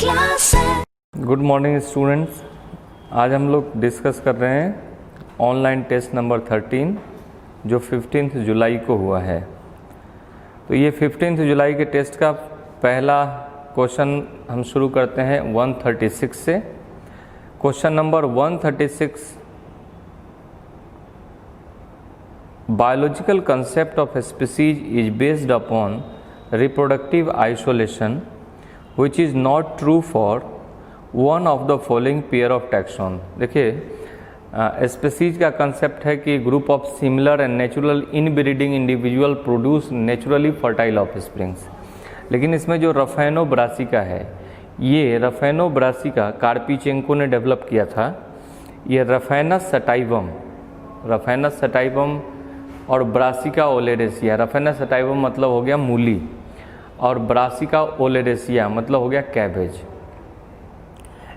Class है। Good morning students. आज हम लोग डिस्कस कर रहे हैं ऑनलाइन टेस्ट नंबर 13 जो 15 जुलाई को हुआ है। तो ये 15 जुलाई के टेस्ट का पहला क्वेश्चन हम शुरू करते हैं 136 से। Question number 136, biological concept of a species is based upon reproductive isolation which is not true for one of the following pair of taxon। देखिए स्पीसीज का कंसेप्ट है कि group of similar and natural inbreeding individual produce naturally fertile offsprings. लेकिन इसमें जो रफेनो brassica है, ये रफेनो brassica कार्पीचेंको ने डेवलप किया था। ये रफेनस सटाइवम और ब्रासिका ओलेरेसिया। रफेनस सटाइवम मतलब हो गया मूली और ब्रासिका ओलेरेसिया मतलब हो गया कैबेज।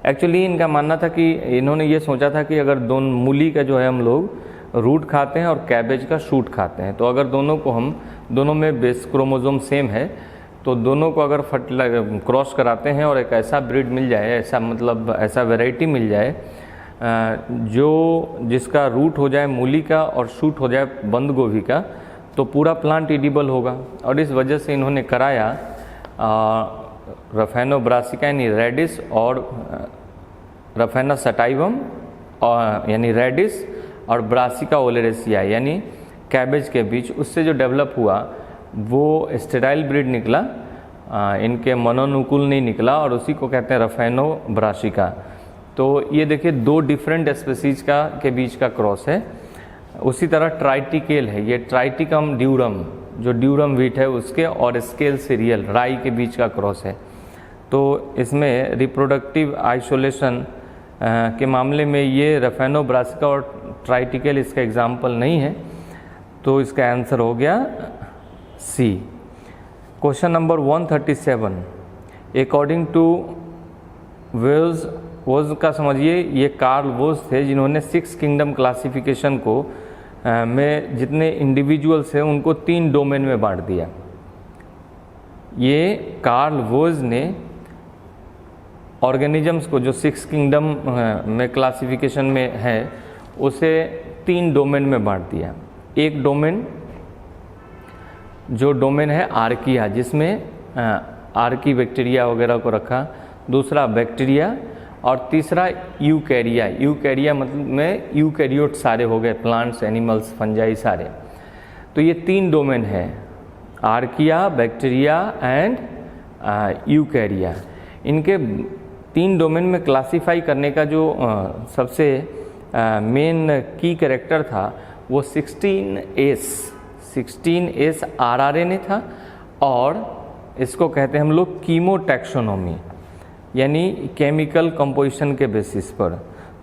एक्चुअली इनका मानना था कि इन्होंने ये सोचा था कि अगर दोनों मूली का जो है हम लोग रूट खाते हैं और कैबेज का शूट खाते हैं, तो अगर दोनों में बेस क्रोमोसोम सेम है तो दोनों को अगर क्रॉस कराते हैं और एक ऐसा ब्रीड मिल जाए, ऐसा वैरायटी मिल जाए जिसका रूट हो जाए मूली का और शूट हो जाए बंद गोभी का, तो पूरा प्लांट एडिबल होगा। और इस वजह से इन्होंने कराया रफेनो ब्रासिका यानी रेडिस और रफेना सटाइवम यानी रेडिस और ब्रासिका ओलेरेसिया यानी कैबेज के बीच। उससे जो डेवलप हुआ वो स्टेराइल ब्रीड निकला, इनके मनोनुकूल नहीं निकला, और उसी को कहते हैं रफेनो ब्रासिका। तो ये देखिए दो डिफरेंट स्पीसीज के बीच का क्रॉस है। उसी तरह ट्राइटिकेल है, ये ट्राइटिकम ड्यूरम जो ड्यूरम व्हीट है उसके और स्केल सीरियल राई के बीच का क्रॉस है। तो इसमें रिप्रोडक्टिव आइसोलेशन के मामले में ये रफेनो ब्रासिका और ट्राइटिकेल इसका एग्जाम्पल नहीं है, तो इसका आंसर हो गया C. Question number 137, according to वोज का समझिए, ये कार्ल वोज थे जिन्होंने 6 किंगडम क्लासिफिकेशन को में जितने इंडिविजुअल्स हैं उनको 3 डोमेन में बांट दिया। ये कार्ल वोज ने ऑर्गेनिजम्स को जो 6 किंगडम में क्लासिफिकेशन में है उसे 3 डोमेन में बांट दिया। एक डोमेन है आर्किया, जिसमें आर्की बैक्टीरिया वगैरह को रखा, दूसरा बैक्टीरिया, और तीसरा यूकैरिया मतलब में यूकैरियोट सारे हो गए, प्लांट्स, एनिमल्स, फंजाई सारे। तो ये 3 डोमेन है, आर्किया, बैक्टीरिया एंड यूकैरिया। इनके 3 डोमेन में क्लासीफाई करने का जो सबसे मेन की कैरेक्टर था वो 16S RRNA था, और इसको कहते हैं हम लोग कीमोटैक्सोनॉमी यानी केमिकल कंपोजिशन के बेसिस पर।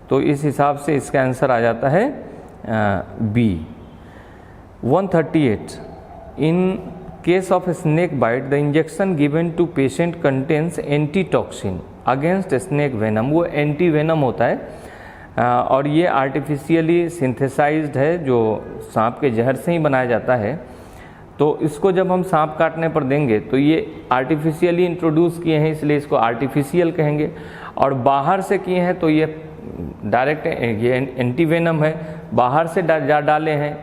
तो इस हिसाब से इसका आंसर आ जाता है B. 138, in case of snake bite the injection given to patient contains antitoxin against snake venom. वो एंटी वेनम होता है और ये आर्टिफिशियली सिंथेसाइज्ड है, जो सांप के जहर से ही बनाया जाता है। तो इसको जब हम सांप काटने पर देंगे तो ये आर्टिफिशियली इंट्रोड्यूस किए हैं, इसलिए इसको आर्टिफिशियल कहेंगे। और बाहर से किए हैं तो ये डायरेक्ट ये एंटी वेनम है, बाहर से डाले हैं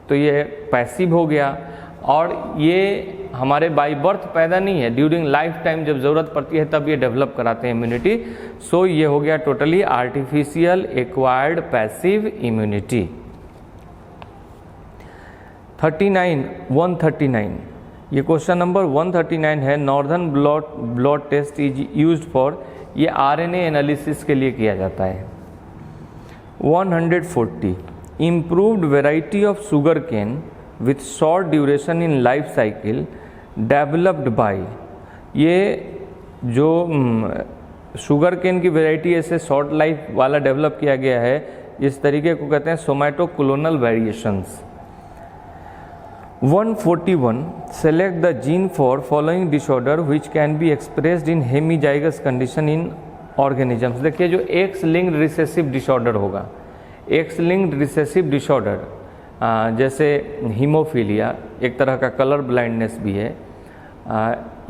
तो ये पैसिव हो गया। और ये हमारे बाई बर्थ पैदा नहीं है, ड्यूरिंग लाइफ टाइम जब ज़रूरत पड़ती है तब ये डेवलप कराते हैं इम्यूनिटी। सो ये हो गया totally artificial acquired passive immunity. 139, ये क्वेश्चन नंबर 139 है। Northern blood test is used for, ये आरएनए एनालिसिस के लिए किया जाता है। 140, improved variety of sugar cane with short duration in life cycle developed by, ये जो शुगर केन की वेराइटी ऐसे शॉर्ट लाइफ वाला डेवलप किया गया है, इस तरीके को कहते हैं somatoclonal variations. 141, select the gene for following disorder which can be expressed in hemizygous condition in organisms. देखिए जो एक्स लिंक्ड रिसेसिव डिसऑर्डर होगा, एक्स लिंक्ड रिसेसिव डिसऑर्डर जैसे हीमोफीलिया, एक तरह का कलर ब्लाइंडनेस भी है,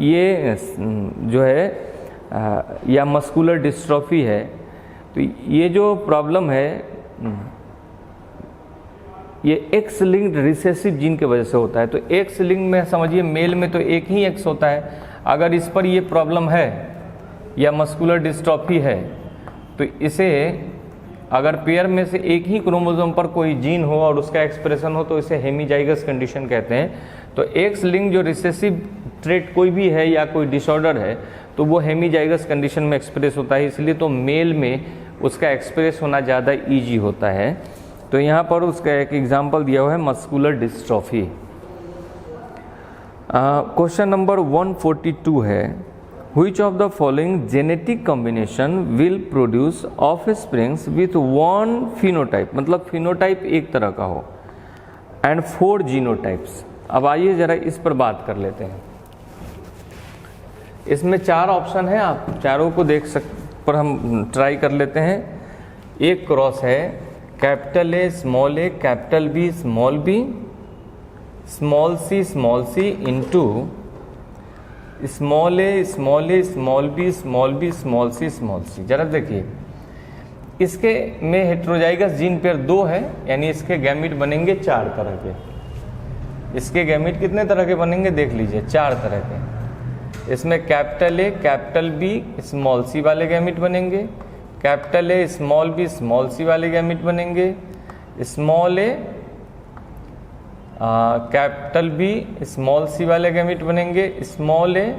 ये जो है या मस्कुलर डिस्ट्रॉफी है, तो ये जो प्रॉब्लम है ये एक्स लिंक्ड रिसेसिव जीन की वजह से होता है। तो एक्स लिंक में समझिए मेल में तो एक ही एक्स होता है, अगर इस पर ये प्रॉब्लम है या मस्कुलर डिस्ट्रॉफी है तो इसे अगर पेयर में से एक ही क्रोमोसोम पर कोई जीन हो और उसका एक्सप्रेशन हो तो इसे हेमीजाइगस कंडीशन कहते हैं। तो एक्स लिंक जो रिसेसिव ट्रेट कोई भी है या कोई डिसऑर्डर है तो वो हेमीजाइगस कंडीशन में एक्सप्रेस होता है, इसलिए तो मेल में उसका एक्सप्रेस होना ज़्यादा ईजी होता है। तो यहाँ पर उसका एक एग्जाम्पल दिया हुआ है मस्कुलर डिस्ट्रॉफी। क्वेश्चन नंबर 142 है, Which of the following genetic combination will produce offsprings with one phenotype, मतलब phenotype एक तरह का हो, and 4 genotypes। अब आइए जरा इस पर बात कर लेते हैं। इसमें 4 ऑप्शन है, आप चारों को देख पर हम ट्राई कर लेते हैं। एक क्रॉस है capital A capital B small C into small A small B small C. जरा देखिए इसके में हेट्रोजाइगस जीन पेयर 2 है, यानी इसके गैमीट बनेंगे 4 तरह के। इसके गैमीट कितने तरह के बनेंगे देख लीजिए, 4 तरह के। इसमें capital A capital B small C वाले गैमीट बनेंगे, capital A small B small C वाले गैमीट बनेंगे, small A capital B small C वाले गैमीट बनेंगे, स्मॉल ए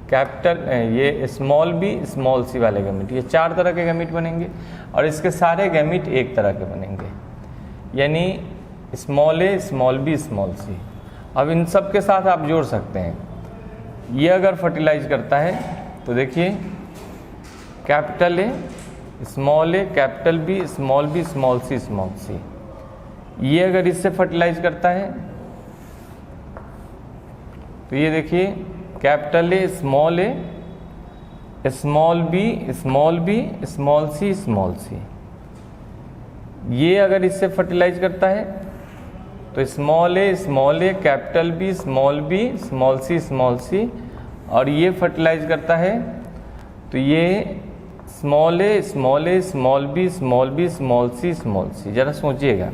कैपिटल ये स्मॉल बी स्मॉल सी वाले गैमीट, ये 4 तरह के गैमीट बनेंगे। और इसके सारे गैमीट एक तरह के बनेंगे, यानी small A small B small C. अब इन सब के साथ आप जोड़ सकते हैं। ये अगर फर्टिलाइज करता है तो देखिए capital A capital B small C. ये अगर इससे फर्टिलाइज करता है तो ये देखिए capital A small B small C. ये अगर इससे फर्टिलाइज करता है तो small A capital B small C. और ये फर्टिलाइज करता है तो ये small A small B small C. जरा सोचिएगा,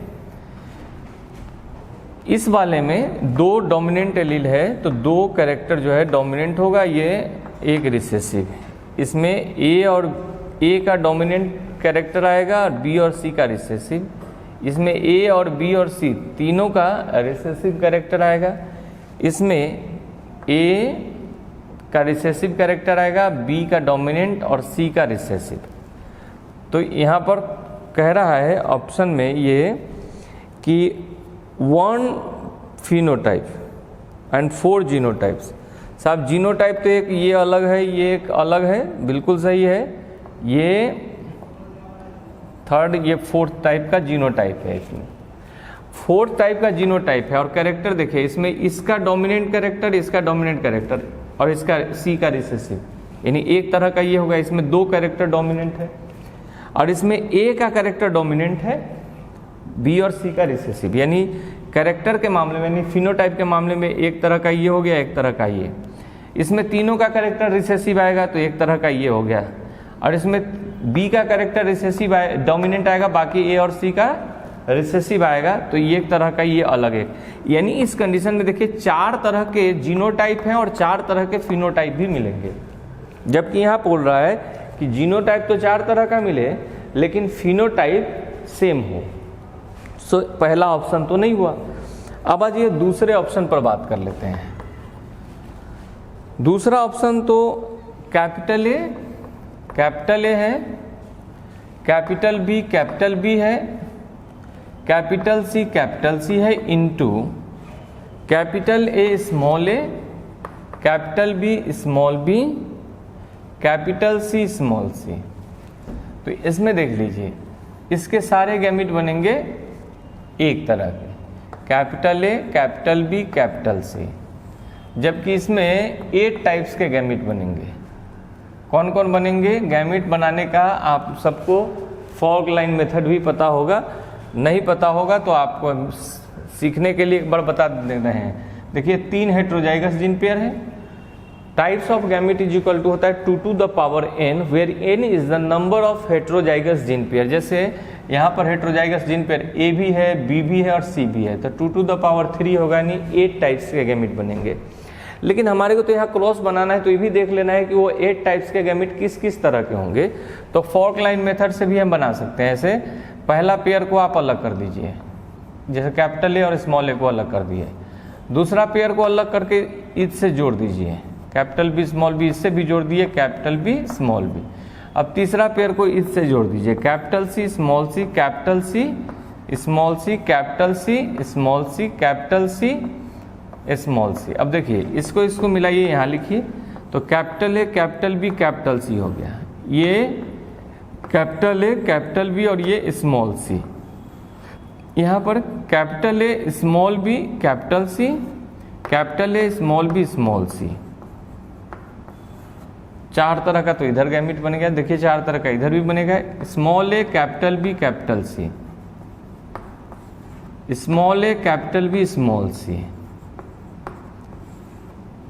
इस वाले में 2 डोमिनेंट एलील है तो 2 कैरेक्टर जो है डोमिनेंट होगा, ये एक रिसेसिव। इसमें ए का डोमिनेंट कैरेक्टर आएगा और बी और सी का रिसेसिव। इसमें ए और बी और सी तीनों का रिसेसिव कैरेक्टर आएगा। इसमें ए का रिसेसिव कैरेक्टर आएगा, बी का डोमिनेंट और सी का रिसेसिव। तो यहाँ पर कह रहा है ऑप्शन में ये कि 1 phenotype and 4 genotypes। साहब जीनोटाइप तो एक ये अलग है, ये एक अलग है, बिल्कुल सही है। ये 3rd ये 4th टाइप का जीनोटाइप है। इसमें 4th टाइप का जीनोटाइप है और कैरेक्टर देखिए इसमें इसका डोमिनेंट कैरेक्टर और इसका सी का रिसेसिव, यानी एक तरह का ये होगा। इसमें 2 कैरेक्टर डोमिनेंट है और इसमें ए का कैरेक्टर डोमिनेंट है, बी और सी का रिसेसिव। यानी कैरेक्टर के मामले में, यानी फिनोटाइप के मामले में एक तरह का ये हो गया, एक तरह का ये। इसमें तीनों का कैरेक्टर रिसेसिव आएगा तो एक तरह का ये हो गया। और इसमें बी का कैरेक्टर रिसेसिव डोमिनेंट आएगा, बाकी ए और सी का रिसेसिव आएगा, तो ये एक तरह का ये अलग है। यानी इस कंडीशन में देखिए 4 तरह के जीनोटाइप हैं और 4 तरह के फिनोटाइप भी मिलेंगे। जबकि यहाँ बोल रहा है कि जीनोटाइप तो 4 तरह का मिले लेकिन फिनोटाइप सेम हो। सो पहला ऑप्शन तो नहीं हुआ। अब आज ये दूसरे ऑप्शन पर बात कर लेते हैं। दूसरा ऑप्शन तो कैपिटल ए है, कैपिटल बी है, कैपिटल सी है into capital A, capital B, capital C small C. तो इसमें देख लीजिए इसके सारे गैमीट बनेंगे एक तरह के, capital A, capital B, capital C. जबकि इसमें 8 टाइप्स के गैमीट बनेंगे। कौन कौन बनेंगे? गैमीट बनाने का आप सबको फॉग लाइन मेथड भी पता होगा, नहीं पता होगा तो आपको सीखने के लिए एक बार बता दे रहे हैं। देखिए 3 हेट्रोजाइगस जीन पेयर है, types of gamete is equal to होता है 2 to the power n, where n is the number of heterozygous gene pair. जैसे यहाँ पर हेट्रोजाइगस जीन पेयर ए भी है, बी भी है और सी भी है, तो 2 to the power 3 होगा, यानी 8 टाइप्स के गैमेट बनेंगे। लेकिन हमारे को तो यहाँ क्रॉस बनाना है, तो ये भी देख लेना है कि वो 8 टाइप्स के गैमेट किस किस तरह के होंगे। तो फॉर्क लाइन मेथड से भी हम बना सकते हैं। ऐसे पहला पेयर को आप अलग कर दीजिए, जैसे कैपिटल ए और स्मॉल ए को अलग कर दिए, दूसरा पेयर को अलग करके इससे जोड़ दीजिए, कैपिटल बी स्मॉल बी, इससे भी जोड़ दिए कैपिटल बी स्मॉल बी। अब तीसरा पेयर को इससे जोड़ दीजिए, capital C small C, capital C small C, capital C small C, capital C small C. अब देखिए इसको मिलाइए, यहाँ लिखिए, तो capital A capital B capital C हो गया, ये कैपिटल ए कैपिटल बी और ये स्मॉल सी। यहाँ पर capital A small B capital C, capital A small B small C, 4 तरह का तो इधर गैमेट बन गया। देखिए 4 तरह का इधर भी बनेगा, small A capital B capital C, small A capital B small C.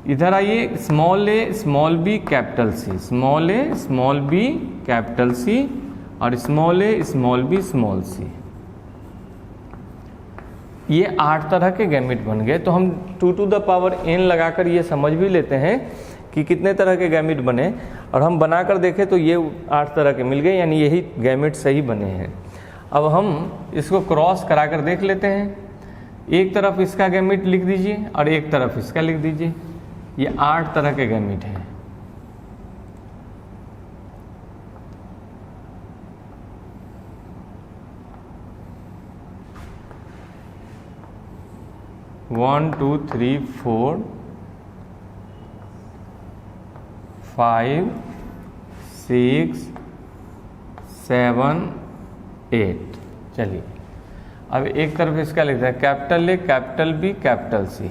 इधर आइए, small A small B capital C, small A small B capital C और small A small B small C. ये 8 तरह के गैमेट बन गए। तो हम 2 to the power n लगाकर ये समझ भी लेते हैं कि कितने तरह के गैमेट बने, और हम बनाकर देखें तो ये 8 तरह के मिल गए, यानी यही गैमेट सही बने हैं। अब हम इसको क्रॉस कराकर देख लेते हैं। एक तरफ इसका गैमेट लिख दीजिए और एक तरफ इसका लिख दीजिए, ये 8 तरह के गैमेट हैं। वन 2 3 4 5 6 7 8। चलिए अब एक तरफ इसका लिखते हैं, capital A capital B capital C.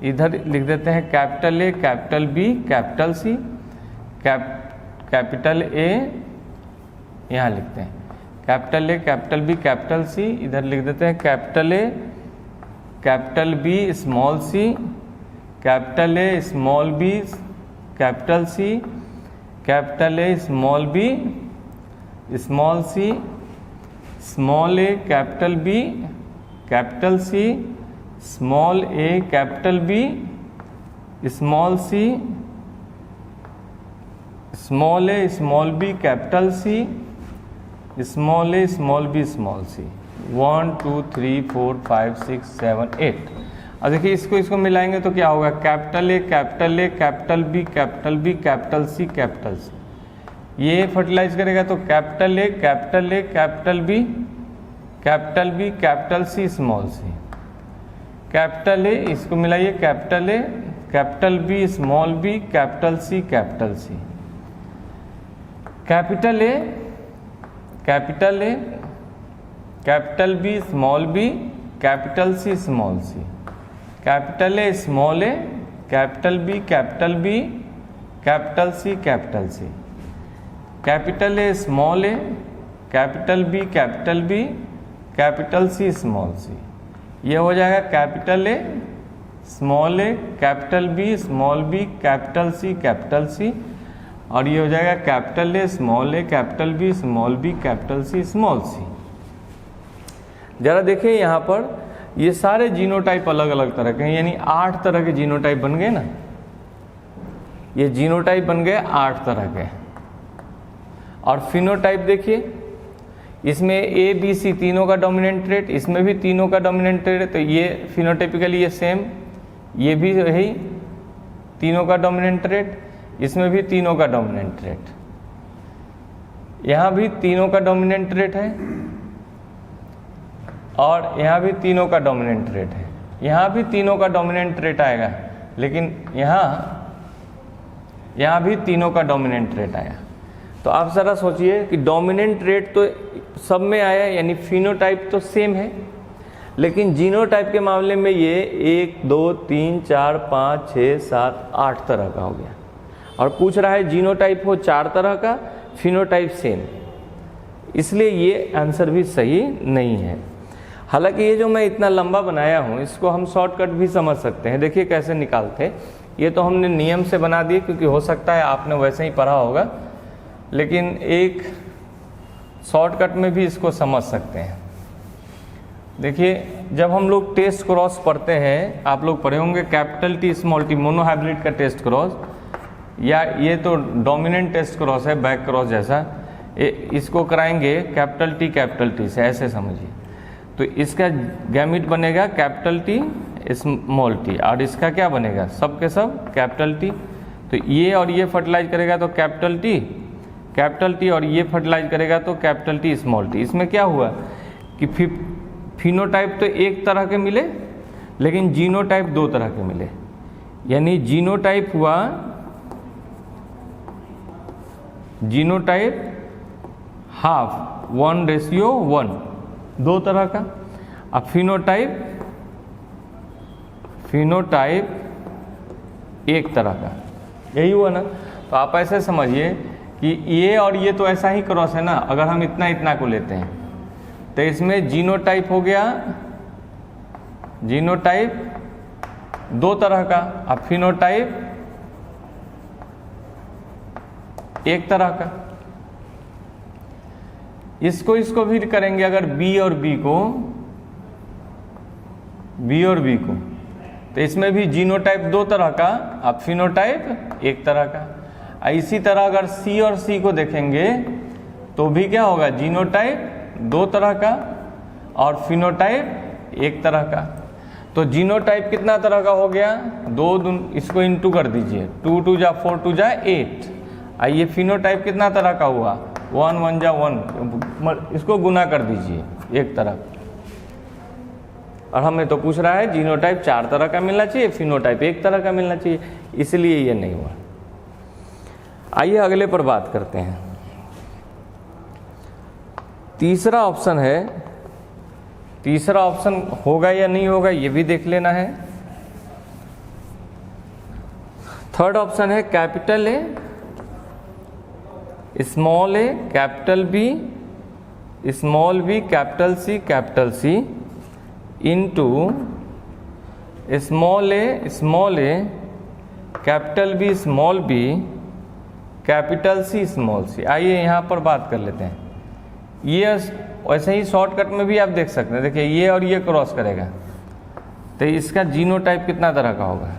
इधर लिख देते हैं capital A capital B capital C, capital A, यहाँ लिखते हैं capital A capital B capital C. इधर लिख देते हैं capital A capital B small C, capital A small B capital C, capital A small B small C, small A capital B capital C, small A capital B small C, small A small B capital C, small A small B small C. 1 2 3 4 5 6 7 8। अब देखिए इसको मिलाएंगे तो क्या होगा, capital A capital A capital B capital B capital C capital C. ये fertilise करेगा तो capital A capital A capital B capital C small C, capital A, इसको मिलाइए capital A capital B small B capital C capital C, capital A capital A capital B small B capital C small C, capital A small A capital B capital C capital C, capital A small A capital B capital C small C. ये हो जाएगा capital A small A capital B capital C, और ये हो जाएगा capital A small A capital B capital C small C. जरा देखिए यहाँ पर ये सारे जीनोटाइप अलग अलग तरह के हैं, यानी 8 तरह के जीनोटाइप बन गए ना। ये जीनोटाइप बन गए 8 तरह के। और फिनोटाइप देखिए, इसमें ए बी सी तीनों का डोमिनेंट ट्रेट, इसमें भी तीनों का डोमिनेंट ट्रेट है, तो ये फिनोटाइपिकली ये सेम, ये भी यही तीनों का डोमिनेंट ट्रेट, इसमें भी तीनों का डोमिनेंट ट्रेट, यहाँ भी तीनों का डोमिनेंट ट्रेट है, और यहाँ भी तीनों का डोमिनेंट ट्रेट है। यहाँ भी तीनों का डोमिनेंट ट्रेट आएगा, लेकिन यहाँ भी तीनों का डोमिनेंट ट्रेट आया। तो आप जरा सोचिए कि डोमिनेंट ट्रेट तो सब में आया, यानी फिनोटाइप तो सेम है, लेकिन जीनोटाइप के मामले में ये 1 2 3 4 5 6 7 8 तरह का हो गया। और पूछ रहा है जीनोटाइप हो 4 तरह का, फिनोटाइप सेम, इसलिए ये आंसर भी सही नहीं है। हालांकि ये जो मैं इतना लंबा बनाया हूँ, इसको हम शॉर्टकट भी समझ सकते हैं। देखिए कैसे निकालते हैं। ये तो हमने नियम से बना दिए क्योंकि हो सकता है आपने वैसे ही पढ़ा होगा, लेकिन एक शॉर्टकट में भी इसको समझ सकते हैं। देखिए जब हम लोग टेस्ट क्रॉस पढ़ते हैं, आप लोग पढ़े होंगे capital T small T monohybrid का टेस्ट क्रॉस, या ये तो डोमिनेंट टेस्ट क्रॉस है बैक क्रॉस जैसा, इसको कराएंगे कैपिटल टी से, ऐसे समझिए। तो इसका गैमिट बनेगा कैपिटल टी स्मॉल टी, और इसका क्या बनेगा, सब के सब कैपिटल टी। तो ये और ये फर्टिलाइज करेगा तो कैपिटल टी, और ये फर्टिलाइज करेगा तो कैपिटल टी स्मॉल टी। इसमें क्या हुआ कि फिनोटाइप तो एक तरह के मिले, लेकिन जीनोटाइप दो तरह के मिले। यानी जीनोटाइप हुआ, जीनोटाइप हाफ 1:1, दो तरह का। अब फिनोटाइप एक तरह का, यही हुआ ना। तो आप ऐसे समझिए कि ये और ये तो ऐसा ही क्रॉस है ना, अगर हम इतना इतना को लेते हैं तो इसमें जीनोटाइप हो गया, जीनोटाइप दो तरह का, अब फिनोटाइप एक तरह का। इसको भी करेंगे अगर बी और बी को, तो इसमें भी जीनोटाइप दो तरह का, अब फिनोटाइप एक तरह का। इसी तरह अगर सी और सी को देखेंगे तो भी क्या होगा, जीनोटाइप दो तरह का और फिनोटाइप एक तरह का। तो जीनोटाइप कितना तरह का हो गया, दो, इसको इंटू कर दीजिए, 2 2 जा 4 2 जा 8। आइए फिनोटाइप कितना तरह का हुआ, 1 1 जा 1, इसको गुना कर दीजिए एक तरफ। और हमें तो पूछ रहा है जीनोटाइप 4 तरह का मिलना चाहिए, फिनोटाइप एक तरह का मिलना चाहिए, इसलिए ये नहीं हुआ। आइए अगले पर बात करते हैं। तीसरा ऑप्शन है, तीसरा ऑप्शन होगा या नहीं होगा ये भी देख लेना है। थर्ड ऑप्शन है capital A small A capital B small B capital C into small A capital B capital C small C. आइए यहाँ पर बात कर लेते हैं। ये वैसे ही शॉर्टकट में भी आप देख सकते हैं, देखिए ये और ये क्रॉस करेगा तो इसका जीनोटाइप कितना तरह का होगा,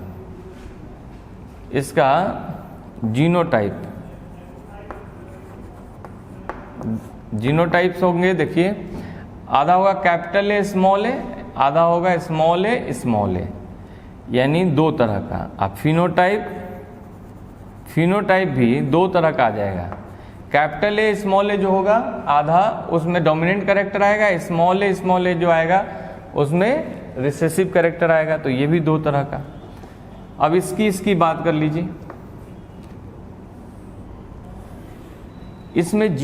इसका जीनोटाइप्स होंगे। देखिए आधा होगा कैपिटल ए, आधा होगा स्मॉल ए, यानी दो तरह का। अब फिनोटाइप भी दो तरह का आ जाएगा। कैपिटल ए स्मॉल ए जो होगा आधा उसमें डोमिनेंट कैरेक्टर आएगा, स्मॉल ए जो आएगा उसमें रिसेसिव कैरेक्टर आएगा, तो ये भी दो तरह का। अब इसकी बात कर लीजिए। इसमें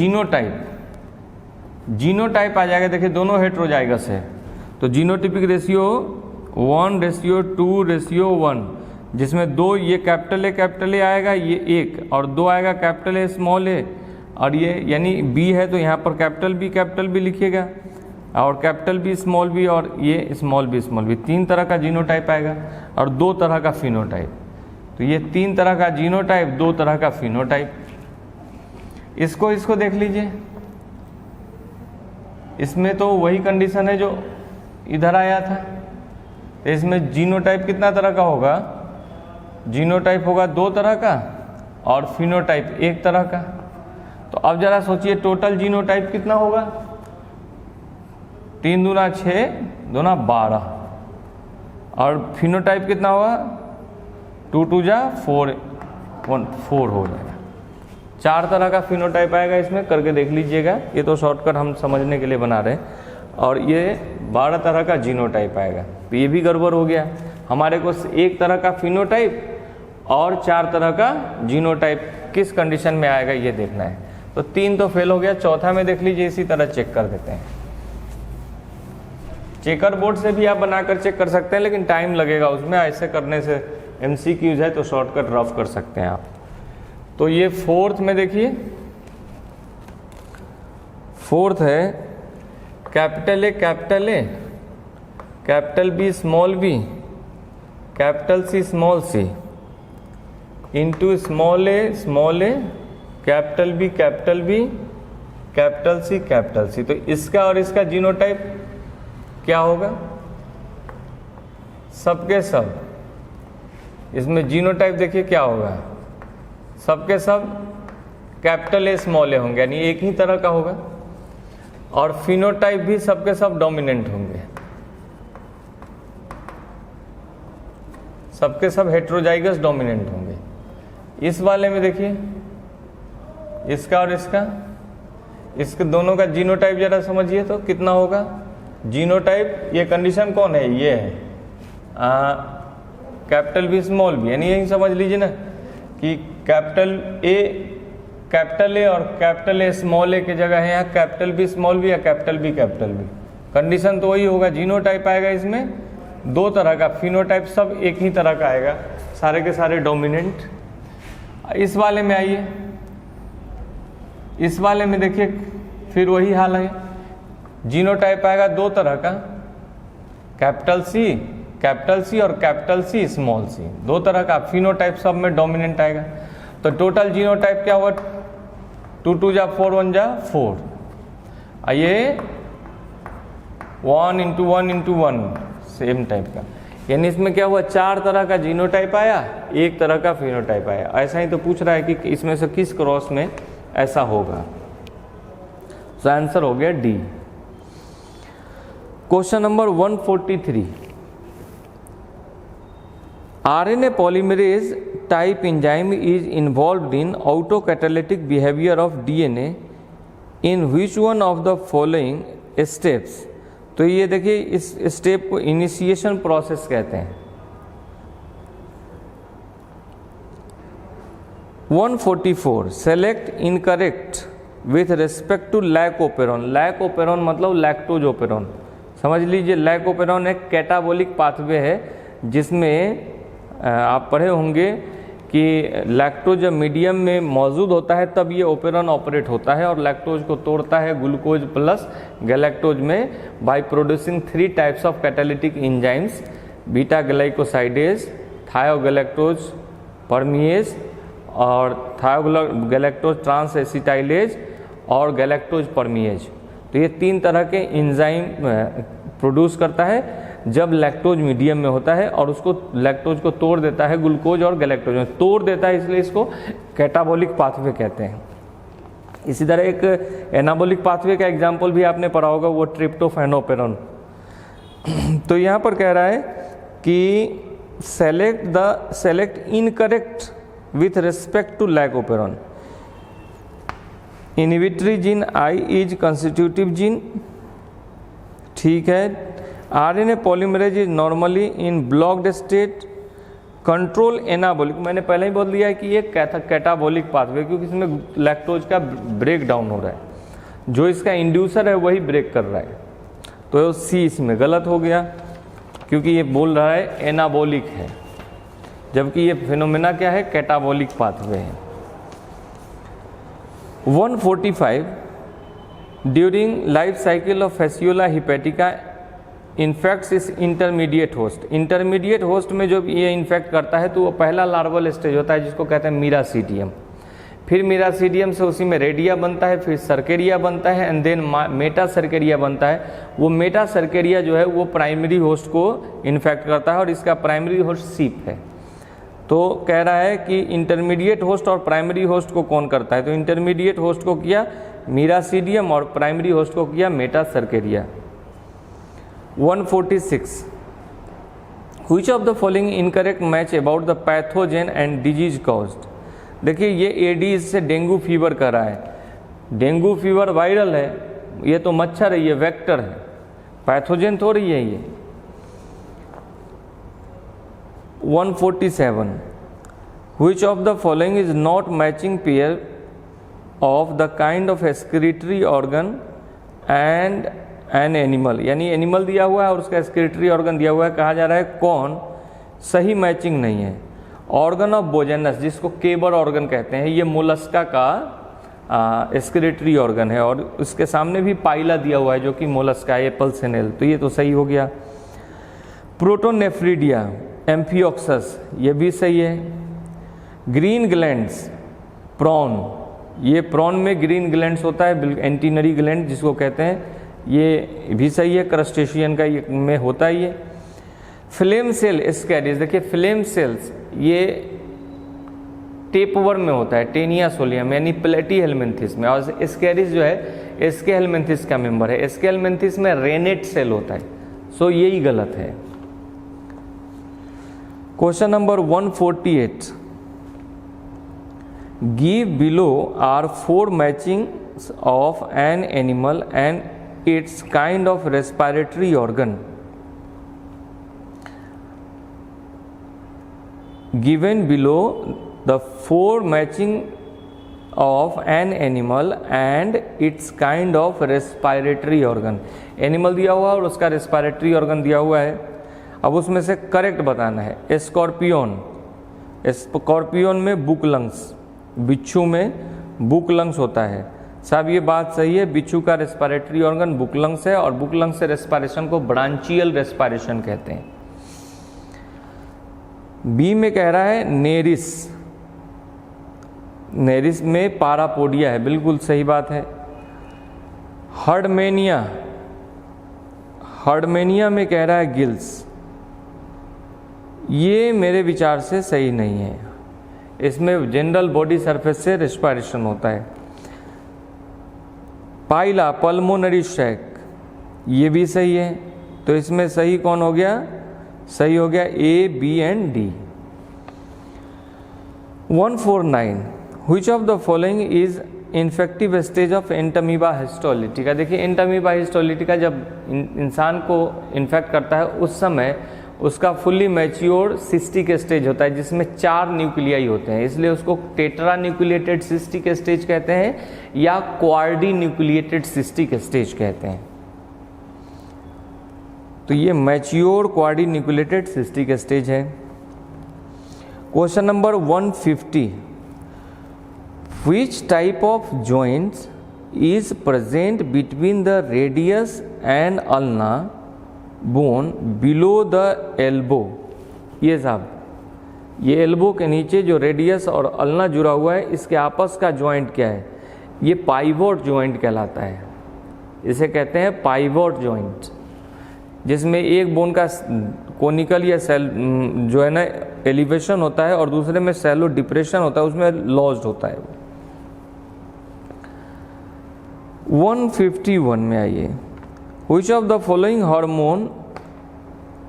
जीनोटाइप आ जाएगा, देखिए दोनों हेटेरोजाइगस है, तो जीनोटिपिक रेशियो 1:2:1, जिसमें दो ये कैपिटल ए आएगा, ये एक, और दो आएगा कैपिटल ए स्मॉल ए, और ये यानी बी है तो यहाँ पर कैपिटल बी लिखिएगा, और कैपिटल बी स्मॉल बी, और ये स्मॉल बी। तीन तरह का जीनोटाइप आएगा और दो तरह का फिनोटाइप। तो ये तीन तरह का जीनोटाइप, दो तरह का फिनोटाइप। इसको देख लीजिए। इसमें तो वही कंडीशन है जो इधर आया था। तो इसमें जीनोटाइप कितना तरह का होगा, जीनोटाइप होगा दो तरह का और फिनोटाइप एक तरह का। तो अब जरा सोचिए टोटल जीनोटाइप कितना होगा, 3 दूना 6, 2 12, और फिनोटाइप कितना होगा, 2 2 जा 4, 4 हो जाएगा। 4 तरह का फिनोटाइप आएगा, इसमें करके देख लीजिएगा। ये तो शॉर्टकट हम समझने के लिए बना रहे हैं। और ये 12 तरह का जीनोटाइप आएगा, तो ये भी गड़बड़ हो गया। हमारे को एक तरह का फिनोटाइप और 4 तरह का जीनोटाइप किस कंडीशन में आएगा ये देखना है। तो 3 तो फेल हो गया, चौथा में देख लीजिए, इसी तरह चेक कर देते हैं। चेकर बोर्ड से भी आप बनाकर चेक कर सकते हैं, लेकिन टाइम लगेगा उसमें। ऐसे करने से MCQs है तो शॉर्टकट रफ कर सकते हैं आप। तो ये फोर्थ में देखिए, फोर्थ है capital A capital B small C into small A capital B capital C. तो इसका और इसका जीनोटाइप क्या होगा? सबके सब, इसमें जीनोटाइप देखिए क्या होगा, सबके सब कैपिटल ए स्मॉल ए होंगे, यानी एक ही तरह का होगा। और फिनोटाइप भी सबके सब डोमिनेंट होंगे, सबके सब हेट्रोजाइगस डोमिनेंट होंगे। इस वाले में देखिए इसका और इसके दोनों का जीनोटाइप जरा समझिए तो कितना होगा जीनोटाइप। ये कंडीशन कौन है? ये है कैपिटल बी स्मॉल बी, यानी यही समझ लीजिए ना कि कैपिटल ए और कैपिटल ए स्मॉल ए की जगह है यहाँ कैपिटल बी स्मॉल बी या कैपिटल बी। कंडीशन तो वही होगा। जीनोटाइप आएगा इसमें दो तरह का, फिनोटाइप सब एक ही तरह का आएगा, सारे के सारे डोमिनेंट। इस वाले में आइए, इस वाले में देखिए फिर वही हाल है, जीनोटाइप आएगा दो तरह का, कैपिटल सी और कैपिटल सी स्मॉल सी, दो तरह का। फिनोटाइप सब में डोमिनेंट आएगा। तो टोटल जीनोटाइप क्या हुआ? 2 2 जा 4 1 जा 4। ये 1 × 1 × 1 सेम टाइप का, यानी इसमें क्या हुआ? 4 तरह का जीनोटाइप आया, एक तरह का फिनोटाइप आया। ऐसा ही तो पूछ रहा है कि इसमें से किस क्रॉस में ऐसा होगा। तो आंसर हो गया D. Question number 143, RNA polymerase type enzyme is involved in autocatalytic behavior of DNA in which one of the following steps? तो ये देखिए इस स्टेप को इनिशिएशन प्रोसेस कहते हैं। 144 select incorrect with respect to lac operon. Lac operon मतलब lactose operon, समझ लीजिए। लैकोपेरॉन एक कैटाबोलिक पाथवे है जिसमें आप पढ़े होंगे कि लैक्टोज जब मीडियम में मौजूद होता है तब ये ओपेरॉन ऑपरेट होता है और लैक्टोज को तोड़ता है ग्लूकोज प्लस गैलेक्टोज में by producing 3 types of catalytic enzymes, beta glycosidase, thiogalactoside permease और थायोगैलेक्टोज ट्रांसएसिटाइलेज और गैलेक्टोज परमिएज। तो ये 3 तरह के एंजाइम प्रोड्यूस करता है जब लैक्टोज मीडियम में होता है और उसको लैक्टोज को तोड़ देता है ग्लूकोज और गैलेक्टोज में तोड़ देता है, इसलिए इसको कैटाबोलिक पाथवे कहते हैं। इसी तरह एक एनाबोलिक पाथवे का एग्जांपल भी आपने पढ़ा होगा, वो ट्रिप्टोफैनोपेरॉन। तो यहाँ पर कह रहा है कि select incorrect with respect to lac operon. Inhibitory gene I is constitutive gene, ठीक है। RNA polymerase is normally in blocked state, control anabolic, मैंने पहले ही बोल दिया है कि ये कैटाबोलिक पाथवे, क्योंकि इसमें लैक्टोज का ब्रेक डाउन हो रहा है, जो इसका इंड्यूसर है वही ब्रेक कर रहा है। तो सी इसमें गलत हो गया क्योंकि ये बोल रहा है एनाबोलिक है, जबकि ये फिनोमेना क्या है? कैटाबोलिक पाथवे है। 145 during life cycle of Fasciola hepatica infects इस इंटरमीडिएट होस्ट। इंटरमीडिएट होस्ट में जो ये इन्फेक्ट करता है तो वो पहला लार्वल स्टेज होता है जिसको कहते हैं मीरासीडियम, फिर मीरासीडियम से उसी में रेडिया बनता है, फिर सर्केरिया बनता है एंड देन मेटा सर्केरिया बनता है। वो मेटा सर्केरिया जो है वो प्राइमरी होस्ट को इन्फेक्ट करता है और इसका प्राइमरी होस्ट सीप है। तो कह रहा है कि इंटरमीडिएट होस्ट और प्राइमरी होस्ट को कौन करता है? तो इंटरमीडिएट होस्ट को किया मीरासीडियम और प्राइमरी होस्ट को किया Meta cercaria. 146 which of the following incorrect match about the pathogen and disease caused. देखिए ये एडीज से डेंगू फीवर कर रहा है, डेंगू फीवर वायरल है, ये तो मच्छर है, ये वेक्टर है, पैथोजेन थोड़ी है ये। 147 which of the following is not matching pair of the kind of excretory organ and an animal, यानी एनिमल दिया हुआ है और उसका एक्सक्रीटरी ऑर्गन दिया हुआ है, कहा जा रहा है कौन सही मैचिंग नहीं है। ऑर्गन ऑफ बोजेनस जिसको केबर ऑर्गन कहते हैं, ये मोलस्का का एक्सक्रीटरी ऑर्गन है और उसके सामने भी पाइला दिया हुआ है जो कि मोलस्का है, एपल्सेनेल, तो ये तो सही हो गया। प्रोटोनेफ्रिडिया एम्फियोक्सस ये भी सही है। ग्रीन ग्लैंड्स, प्रॉन, ये प्रॉन में ग्रीन ग्लैंड्स होता है, एंटीनरी ग्लैंड जिसको कहते हैं, ये भी सही है, क्रस्टेशियन का ये में होता है ये। फ्लेम सेल एस्कैरिस, देखिए फ्लेम सेल्स ये टेपवर्म में होता है, टेनिया सोलियम यानी प्लेटीहेलमिन्थिस में, और एस्कैरिस जो है एस्केहेलमिन्थिस का मेंबर है। एस्केहेलमिन्थिस में रेनेट सेल होता है, सो यही गलत है। Question number 148, give below are 4 matchings of an animal and its kind of respiratory organ given below the 4 matching of an animal and its kind of respiratory organ। Animal दिया हुआ और उसका respiratory organ दिया हुआ है, अब उसमें से करेक्ट बताना है। स्कॉर्पियन, स्कॉर्पियन में बुक लंग्स, बिच्छू में बुक लंग्स होता है। साहब ये बात सही है, बिच्छू का रेस्पिरेटरी ऑर्गन बुक लंग्स है और बुक लंग्स से रेस्पिरेशन को ब्रांचियल रेस्पिरेशन कहते हैं। बी में कह रहा है नेरिस, नेरिस में पारापोडिया है, बिल्कुल सही बात है। हर्डमेनिया, हर्डमेनिया में कह रहा है गिल्स, ये मेरे विचार से सही नहीं है, इसमें जनरल बॉडी सरफेस से रेस्पिरेशन होता है। पाइला, पल्मोनरी शैक, ये भी सही है, तो इसमें सही कौन हो गया? सही हो गया A, B and D. 149, Which of the following is infective stage of Entamoeba histolytica? देखिए एंटामीबा हिस्टोलिटिका जब इंसान को इन्फेक्ट करता है उस समय उसका फुल्ली मैच्योर सिस्टिक स्टेज होता है जिसमें 4 न्यूक्लियाई होते हैं, इसलिए उसको टेट्रा न्यूक्लिएटेड सिस्टिक स्टेज कहते हैं या क्वार्डी न्यूक्लिएटेड सिस्टिक स्टेज कहते हैं। तो ये मैच्योर क्वार्डी न्यूक्लिएटेड सिस्टिक स्टेज है। Question number 150, Which type of joints is present between the radius and ulna bone below the elbow? ये साहब, ये एल्बो के नीचे जो रेडियस और अल्ना जुड़ा हुआ है इसके आपस का जॉइंट क्या है? ये पाइवोट जॉइंट कहलाता है, इसे कहते हैं पाइवोट जॉइंट, जिसमें एक बोन का कोनिकल या सेल जो है ना एलिवेशन होता है और दूसरे में सेलो डिप्रेशन होता है, उसमें लॉज्ड होता है। 151 में आइए, Which of the following hormone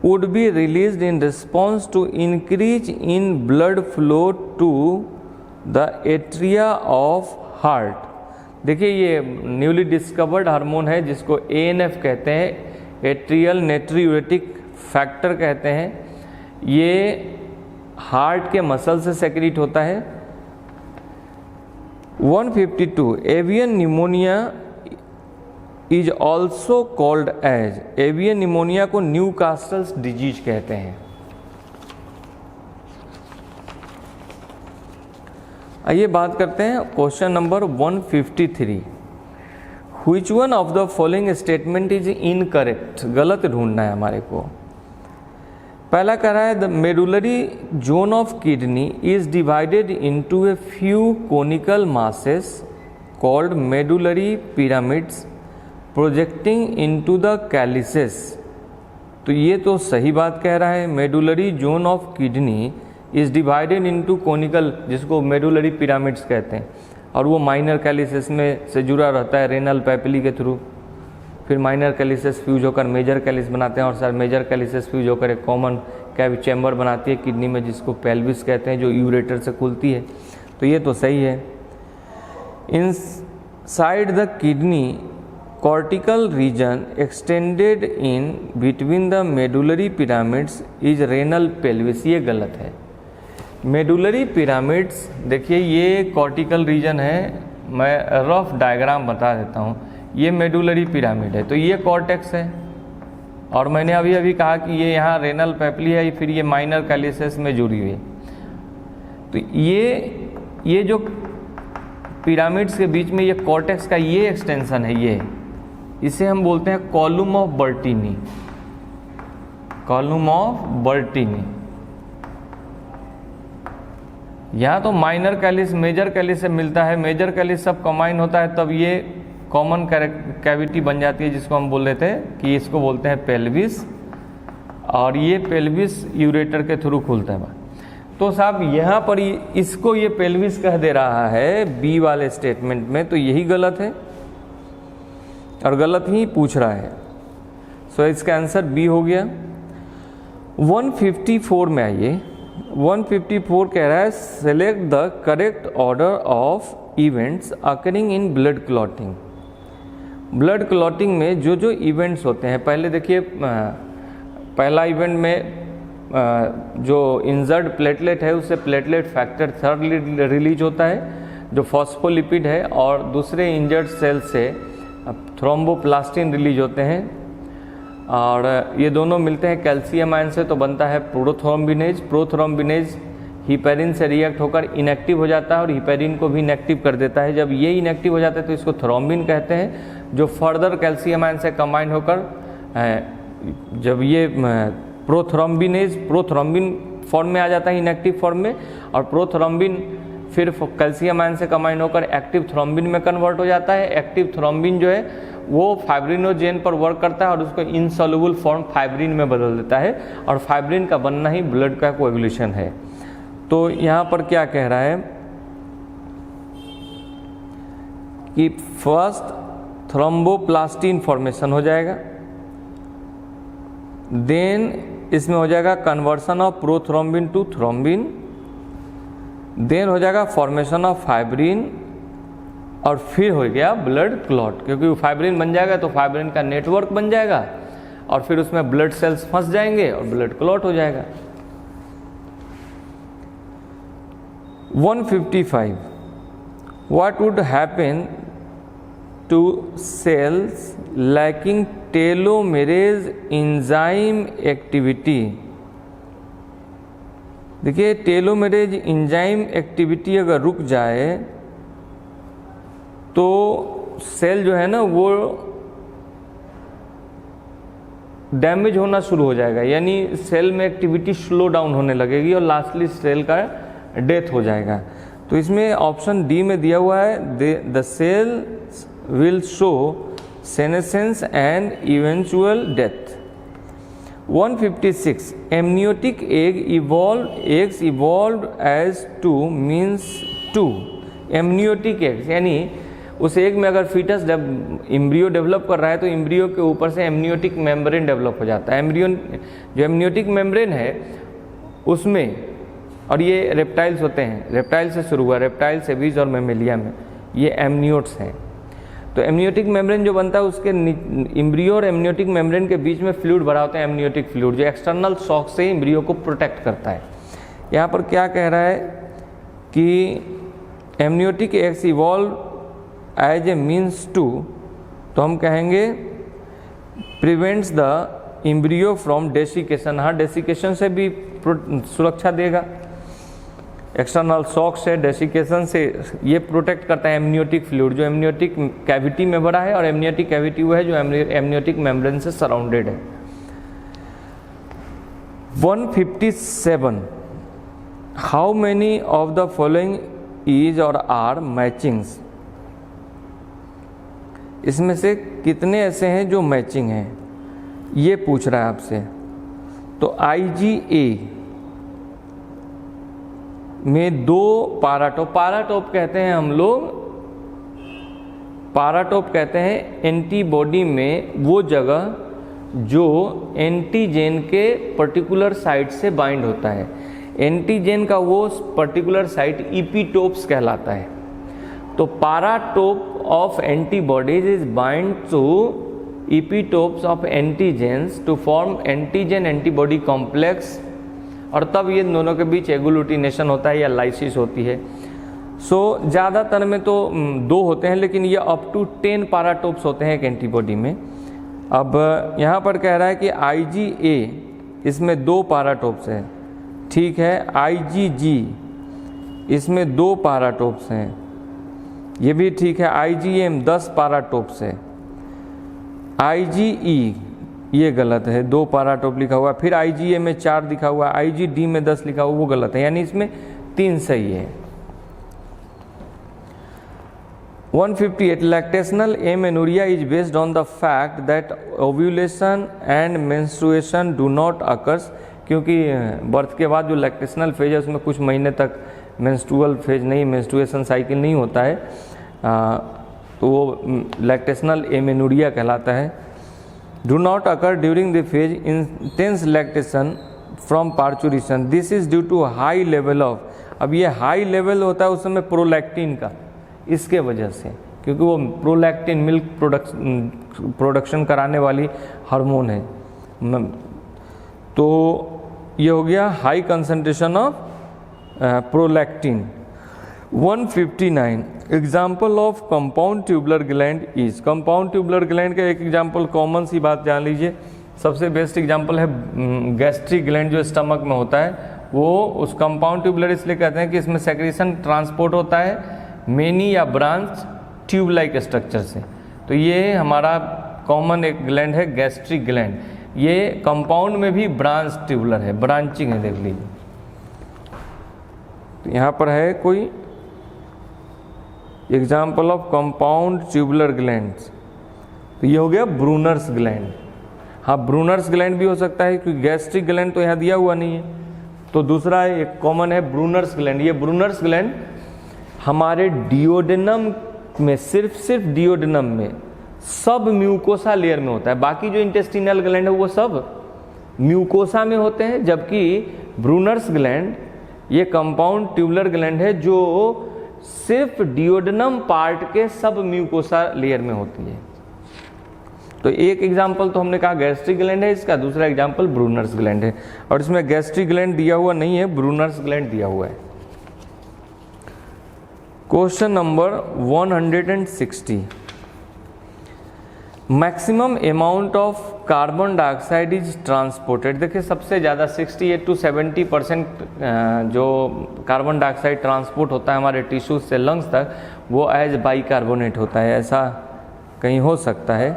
would be released in response to increase in blood flow to the atria of heart? देखिए ये न्यूली डिस्कवर्ड हार्मोन है जिसको ANF कहते हैं, एट्रियल नेट्रियूरेटिक फैक्टर कहते हैं। ये हार्ट के मसल से सेक्रेट होता है। 152, avian pneumonia is also called as, avian pneumonia को न्यूकास्टल्स डिजीज कहते हैं। आइए बात करते हैं question number 153, Which one of the following statement is incorrect? गलत ढूंढना है हमारे को। पहला कह रहा है the medullary zone of kidney is divided into a few conical masses called medullary pyramids projecting into the calyces. तो ये तो सही बात कह रहा है, medullary zone of kidney is divided into conical, जिसको मेडुलरी पिरामिड्स कहते हैं, और वो माइनर कैलिसेस में से जुड़ा रहता है रेनल पैपिली के थ्रू। फिर माइनर कैलिसेस फ्यूज होकर मेजर कैलिस बनाते हैं और सर मेजर कैलिसेस फ्यूज होकर एक कॉमन कैव चैम्बर बनाती है किडनी में जिसको पेल्विस कहते हैं, जो यूरेटर से खुलती है। तो ये तो सही है। Inside the kidney cortical region extended in between the medullary pyramids is renal pelvis, ये गलत है। मेडुलरी पिरामिड्स देखिए ये कॉर्टिकल रीजन है, मैं रफ डायग्राम बता देता हूँ। ये मेडुलरी पिरामिड है तो ये कॉर्टेक्स है, और मैंने अभी अभी कहा कि ये यहाँ रेनल पैपिली है, फिर ये माइनर कैलिसेस में जुड़ी हुई है। तो ये जो पिरामिड्स के बीच में ये कॉर्टेक्स का ये एक्सटेंशन है, ये इसे हम बोलते हैं कॉलम ऑफ बर्टीनी, कॉलम ऑफ बर्टीनी। यहाँ तो माइनर कैलिस मेजर कैलिस से मिलता है, मेजर कैलिस सब कंबाइन होता है तब ये कॉमन कैविटी बन जाती है, जिसको हम बोल रहे थे कि इसको बोलते हैं पेल्विस, और ये पेल्विस यूरेटर के थ्रू खुलता है। तो साहब यहाँ पर इसको ये पेल्विस कह दे रहा है बी वाले स्टेटमेंट में, तो यही गलत है और गलत ही पूछ रहा है। सो इसका आंसर बी हो गया। 154 में आइए, 154 कह रहा है select the correct order of events occurring in blood clotting. Blood clotting में जो जो इवेंट्स होते हैं, पहले देखिए पहला इवेंट में जो इंजर्ड प्लेटलेट है उससे प्लेटलेट फैक्टर 3 रिलीज होता है जो फॉस्फोलिपिड है, और दूसरे इंजर्ड सेल से थ्रोम्बोप्लास्टिन रिलीज होते हैं, और ये दोनों मिलते हैं कैल्शियम आयन से तो बनता है प्रोथ्रोम्बिनेज। प्रोथ्रोम्बिनेज हिपेरिन से रिएक्ट होकर इनएक्टिव हो जाता है और हिपेरिन को भी इनएक्टिव कर देता है। जब ये इनएक्टिव हो जाता है तो इसको थ्रोम्बिन कहते हैं, जो फर्दर कैल्शियम आयन से कंबाइन होकर जब ये प्रोथ्रोम्बिन फॉर्म में आ जाता है इनएक्टिव फॉर्म में, और प्रोथ्रोम्बिन फिर कैल्शियम आयन से कंबाइन होकर एक्टिव थ्रोम्बिन में कन्वर्ट हो जाता है। एक्टिव थ्रोम्बिन जो है वो फाइब्रिनोजेन पर वर्क करता है और उसको इनसॉल्युबल फॉर्म फाइब्रिन में बदल देता है, और फाइब्रिन का बनना ही ब्लड का कोएगुलेशन है। तो यहाँ पर क्या कह रहा है कि फर्स्ट थ्रोम्बोप्लास्टिन फॉर्मेशन हो जाएगा, देन इसमें हो जाएगा conversion of prothrombin to thrombin, then हो जाएगा फॉर्मेशन ऑफ फाइब्रिन, और फिर हो गया ब्लड क्लॉट, क्योंकि फाइब्रिन बन जाएगा तो फाइब्रिन का नेटवर्क बन जाएगा और फिर उसमें ब्लड सेल्स फंस जाएंगे और ब्लड क्लॉट हो जाएगा। 155 what would happen to cells lacking telomerase enzyme activity. देखिए टेलोमेरेज एंजाइम एक्टिविटी अगर रुक जाए तो सेल जो है ना वो डैमेज होना शुरू हो जाएगा, यानी सेल में एक्टिविटी स्लो डाउन होने लगेगी और लास्टली सेल का डेथ हो जाएगा। तो इसमें ऑप्शन डी में दिया हुआ है the cell will show senescence and eventual death. 156 amniotic eggs evolve as to means to. Amniotic eggs यानी उस एग में अगर फीटस एम्ब्रियो डेवलप कर रहा है तो एम्ब्रियो के ऊपर से एमनियोटिक मेम्ब्रेन डेवलप हो जाता है। जो एमनियोटिक मेम्ब्रेन है उसमें, और ये रेप्टाइल्स होते हैं, रेप्टाइल से शुरू हुआ, रेप्टाइल सेबीज और मेमेलिया में ये एमनियोट्स हैं। तो एमनियोटिक मेम्ब्रेन जो बनता है उसके एम्ब्रियो और एमनियोटिक मेम्ब्रेन के बीच में फ्लूइड भरा होता है, एमनियोटिक फ्लूइड, जो एक्सटर्नल शॉक से एम्ब्रियो को प्रोटेक्ट करता है। यहाँ पर क्या कह रहा है कि amniotic eggs evolve as a means to, तो हम कहेंगे prevents the embryo from desiccation. हाँ, डेसिकेशन से भी सुरक्षा देगा, एक्सटर्नल शॉक से, डेसिकेशन से ये प्रोटेक्ट करता है एमनियोटिक फ्लूइड जो एमनियोटिक कैविटी में भरा है, और एमनियोटिक कैविटी वो है जो एमनियोटिक मेम्ब्रेन से सराउंडेड है। 157 how many of the following is और आर मैचिंग्स। इसमें से कितने ऐसे हैं जो मैचिंग हैं, ये पूछ रहा है आपसे। तो IgA में 2 पाराटोप, पाराटोप कहते हैं हम लोग, पाराटोप कहते हैं एंटीबॉडी में वो जगह जो एंटीजेन के पर्टिकुलर साइट से बाइंड होता है। एंटीजेन का वो पर्टिकुलर साइट इपीटोप्स कहलाता है। तो paratope of antibodies is bind to epitopes of antigens to form antigen antibody complex, और तब ये दोनों के बीच एग्लूटिनेशन होता है या लाइसिस होती है। सो ज़्यादातर में तो 2 होते हैं, लेकिन ये अप टू 10 पाराटोप्स होते हैं एक एंटीबॉडी में। अब यहाँ पर कह रहा है कि IgA इसमें 2 पाराटोप्स हैं, ठीक है। IgG इसमें 2 पाराटोप्स हैं, ये भी ठीक है। IgM 10 पाराटोप्स है। IgE ये गलत है, 2 पाराटोप लिखा हुआ है। फिर IgA में 4 लिखा हुआ है, IgD में 10 लिखा हुआ, वो गलत है। यानी इसमें 3 सही है। 158 lactational amenorrhea is based on the fact that ovulation and menstruation do not occurs, क्योंकि बर्थ के बाद जो लैक्टेशनल फेज है उसमें कुछ महीने तक मेंस्ट्रुअल फेज नहीं, मेंस्ट्रुएशन साइकिल नहीं होता है, तो वो लैक्टेशनल एमेनोरिया कहलाता है। Do not occur during the phase intense lactation from parturition, this is due to high level of, अब ये हाई लेवल होता है उस समय प्रोलैक्टिन का, इसके वजह से, क्योंकि वो प्रोलैक्टिन मिल्क प्रोडक्शन कराने वाली हार्मोन है। तो ये हो गया high concentration of prolactin. 159 example of compound tubular gland is, compound tubular gland का एक एग्जाम्पल कॉमन सी बात जान लीजिए, सबसे बेस्ट एग्जाम्पल है गैस्ट्रिक ग्लैंड जो स्टमक में होता है, वो उस कंपाउंड ट्यूबुलर इसलिए कहते हैं कि इसमें सेक्रेशन ट्रांसपोर्ट होता है मेनी या ब्रांच ट्यूब लाइक स्ट्रक्चर से। तो ये हमारा कॉमन एक ग्लैंड है गैस्ट्रिक ग्लैंड, ये कंपाउंड में भी ब्रांच ट्यूबुलर है, ब्रांचिंग है, देख लीजिए। तो यहाँ पर है कोई example of compound tubular glands, तो ये हो गया ब्रूनर्स ग्लैंड। हाँ, ब्रूनर्स ग्लैंड भी हो सकता है क्योंकि गैस्ट्रिक ग्लैंड तो यहाँ दिया हुआ नहीं है। तो दूसरा एक कॉमन है ब्रूनर्स ग्लैंड। ये ब्रूनर्स ग्लैंड हमारे डिओडेनम में, सिर्फ डिओडेनम में सब म्यूकोसा लेयर में होता है, बाकी जो इंटेस्टिनल ग्लैंड है वो सब म्यूकोसा में होते हैं, जबकि ब्रूनर्स ग्लैंड ये कंपाउंड ट्यूबुलर ग्लैंड है जो सिर्फ डिओडेनम पार्ट के सब म्यूकोसा लेयर में होती है। तो एक एग्जाम्पल तो हमने कहा गैस्ट्रिक ग्लैंड है इसका, दूसरा एग्जाम्पल ब्रूनर्स ग्लैंड है, और इसमें गैस्ट्रिक ग्लैंड दिया हुआ नहीं है, ब्रूनर्स ग्लैंड दिया हुआ है। Question number 160, maximum amount of carbon dioxide is transported. देखिए सबसे ज़्यादा 68 to 70% जो कार्बन डाइऑक्साइड ट्रांसपोर्ट होता है हमारे टिश्यूज से लंग्स तक, वो एज बाइकार्बोनेट होता है, ऐसा कहीं हो सकता है,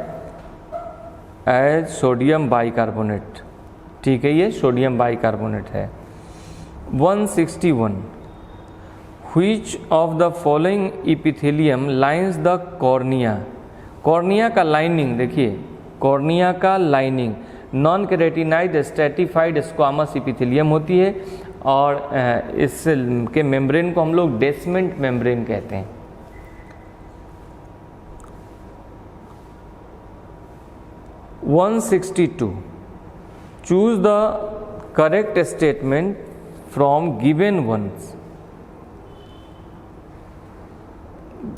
एज सोडियम बाइकार्बोनेट, ठीक है, ये सोडियम बाइकार्बोनेट है। 161, which of the following epithelium lines the cornea. Cornea का लाइनिंग देखिए, कॉर्निया का lining non keratinised stratified squamous epithelium होती है, और इस के मेम्ब्रेन को हम लोग डेसमेंट मेम्ब्रेन कहते हैं। (162) choose the correct statement from given ones.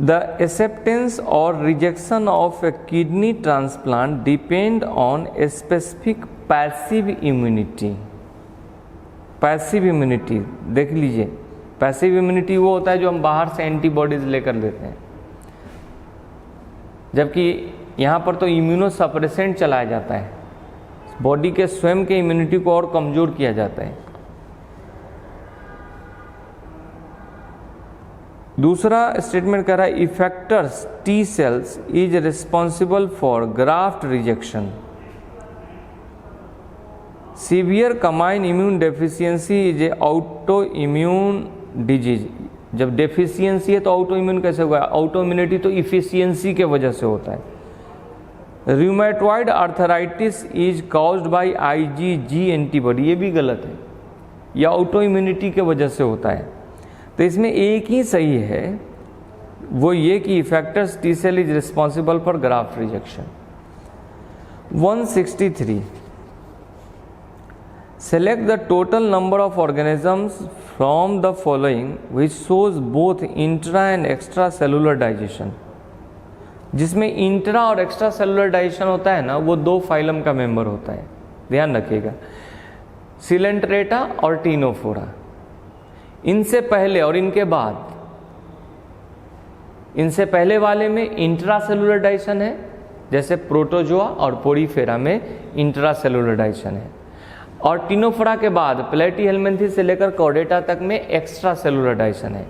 The acceptance or rejection of a kidney transplant depend on a specific passive immunity। Passive immunity देख लीजिए, पैसिव इम्यूनिटी वो होता है जो हम बाहर से एंटीबॉडीज लेकर लेते हैं, जबकि यहाँ पर तो इम्यूनो सप्रेसेंट चलाया जाता है, बॉडी के स्वयं के इम्यूनिटी को और कमज़ोर किया जाता है। दूसरा स्टेटमेंट कह रहा है effectors T cells is responsible for graft rejection. Severe कमाइन immune deficiency is a auto immune disease. जब डेफिशिएंसी है तो ऑटो इम्यून कैसे होगा? ऑटो इम्यूनिटी तो इफिशियंसी के वजह से होता है। Rheumatoid arthritis is caused by IgG antibody, ये भी गलत है, यह ऑटो इम्यूनिटी के वजह से होता है। तो इसमें एक ही सही है, वो ये कि effectors T cell is responsible for graft rejection. 163 select the total number of organisms from the following which shows both intra and extra cellular digestion. जिसमें इंट्रा और एक्स्ट्रा सेलुलर डाइजेशन होता है ना, वो दो फाइलम का मेंबर होता है, ध्यान रखिएगा, सिलेंट्रेटा और टीनोफोरा। इनसे पहले और इनके बाद, इनसे पहले वाले में इंट्रा सेलुलर डाइजेशन है, जैसे प्रोटोजोआ और पोरीफेरा में इंट्रा सेलुलर डाइजेशन है, और टीनोफोरा के बाद प्लेटीहेल्मिन्थेस से लेकर कॉर्डेटा तक में एक्स्ट्रा सेलुलर डाइजेशन है।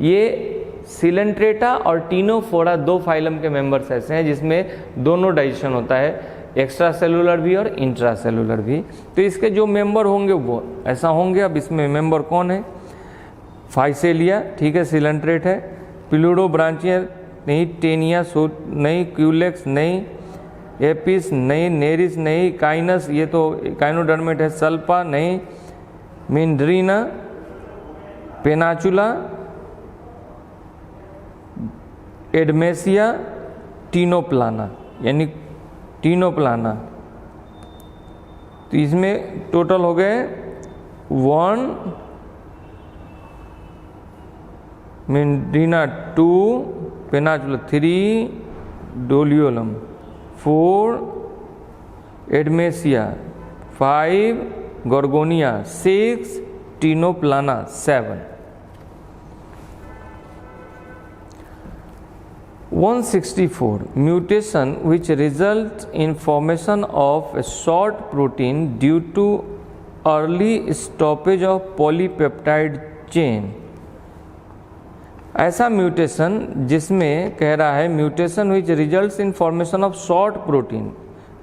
ये सिलेंट्रेटा और टीनोफोरा दो फाइलम के मेंबर्स ऐसे हैं जिसमें दोनों डाइजेशन होता है, एक्स्ट्रा सेलुलर भी और इंट्रा सेलुलर भी। तो इसके जो मेंबर होंगे वो ऐसा होंगे। अब इसमें मेंबर कौन है? फाइसेलिया, ठीक है, सिलेंट्रेट है। प्लूरोब्रांचिया नहीं, टेनिया नहीं, क्यूलेक्स नहीं, एपिस नहीं, नेरिस नहीं, काइनस ये तो काइनोडर्मेट है, सल्पा नहीं, मिंड्रीना, पेनाचुला, एडमेसिया, टीनोप्लाना यानी टीनोप्लाना। तो इसमें टोटल हो गए 1, मिंड्रीना 2, पेनाचुला 3, Doliolum 4, एडमेसिया 5, गोर्गोनिया 6, Ctenoplana 7। 164 mutation which results in formation of a short protein due to early stoppage of polypeptide chain। ऐसा म्यूटेशन जिसमें कह रहा है mutation which results in formation of short protein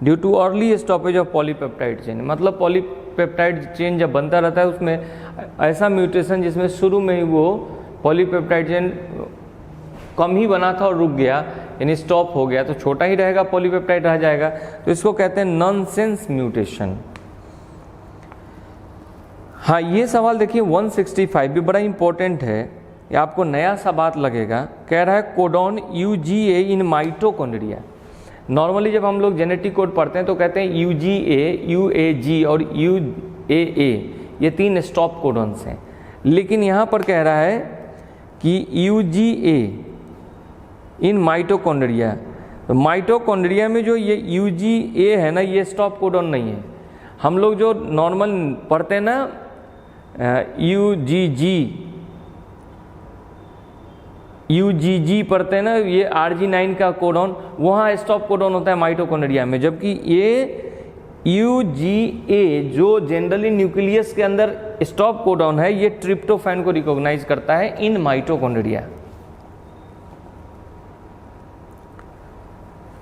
due too early stoppage of polypeptide chain. मतलब polypeptide chain जब बनता रहता है उसमें ऐसा म्यूटेशन जिसमें शुरू में ही वो पॉलीपेप्टाइड चेन कम ही बना था और रुक गया, यानी स्टॉप हो गया, तो छोटा ही रहेगा, पॉलीपेप्टाइड रह जाएगा, तो इसको कहते हैं नॉनसेंस म्यूटेशन। हाँ, ये सवाल देखिए 165 भी बड़ा इंपॉर्टेंट है, ये आपको नया सा बात लगेगा। कह रहा है codon UGA in mitochondria. Normally जब हम लोग जेनेटिक कोड पढ़ते हैं तो कहते हैं UGA, UAG और UAA, ये 3 स्टॉप कोडॉन्स हैं, लेकिन यहाँ पर कह रहा है कि UGA इन माइटोकॉन्ड्रिया। तो माइटोकॉन्ड्रिया में जो ये UGA है ना, ये स्टॉप कोडॉन नहीं है। हम लोग जो नॉर्मल पढ़ते हैं ना UGG पढ़ते हैं ना, ये RG9 का कोडॉन, वहाँ स्टॉप कोडॉन होता है माइटोकॉन्ड्रिया में, जबकि ये UGA जो जनरली न्यूक्लियस के अंदर स्टॉप कोडॉन है, ये ट्रिप्टोफैन को रिकॉग्नाइज करता है इन माइटोकॉन्ड्रिया।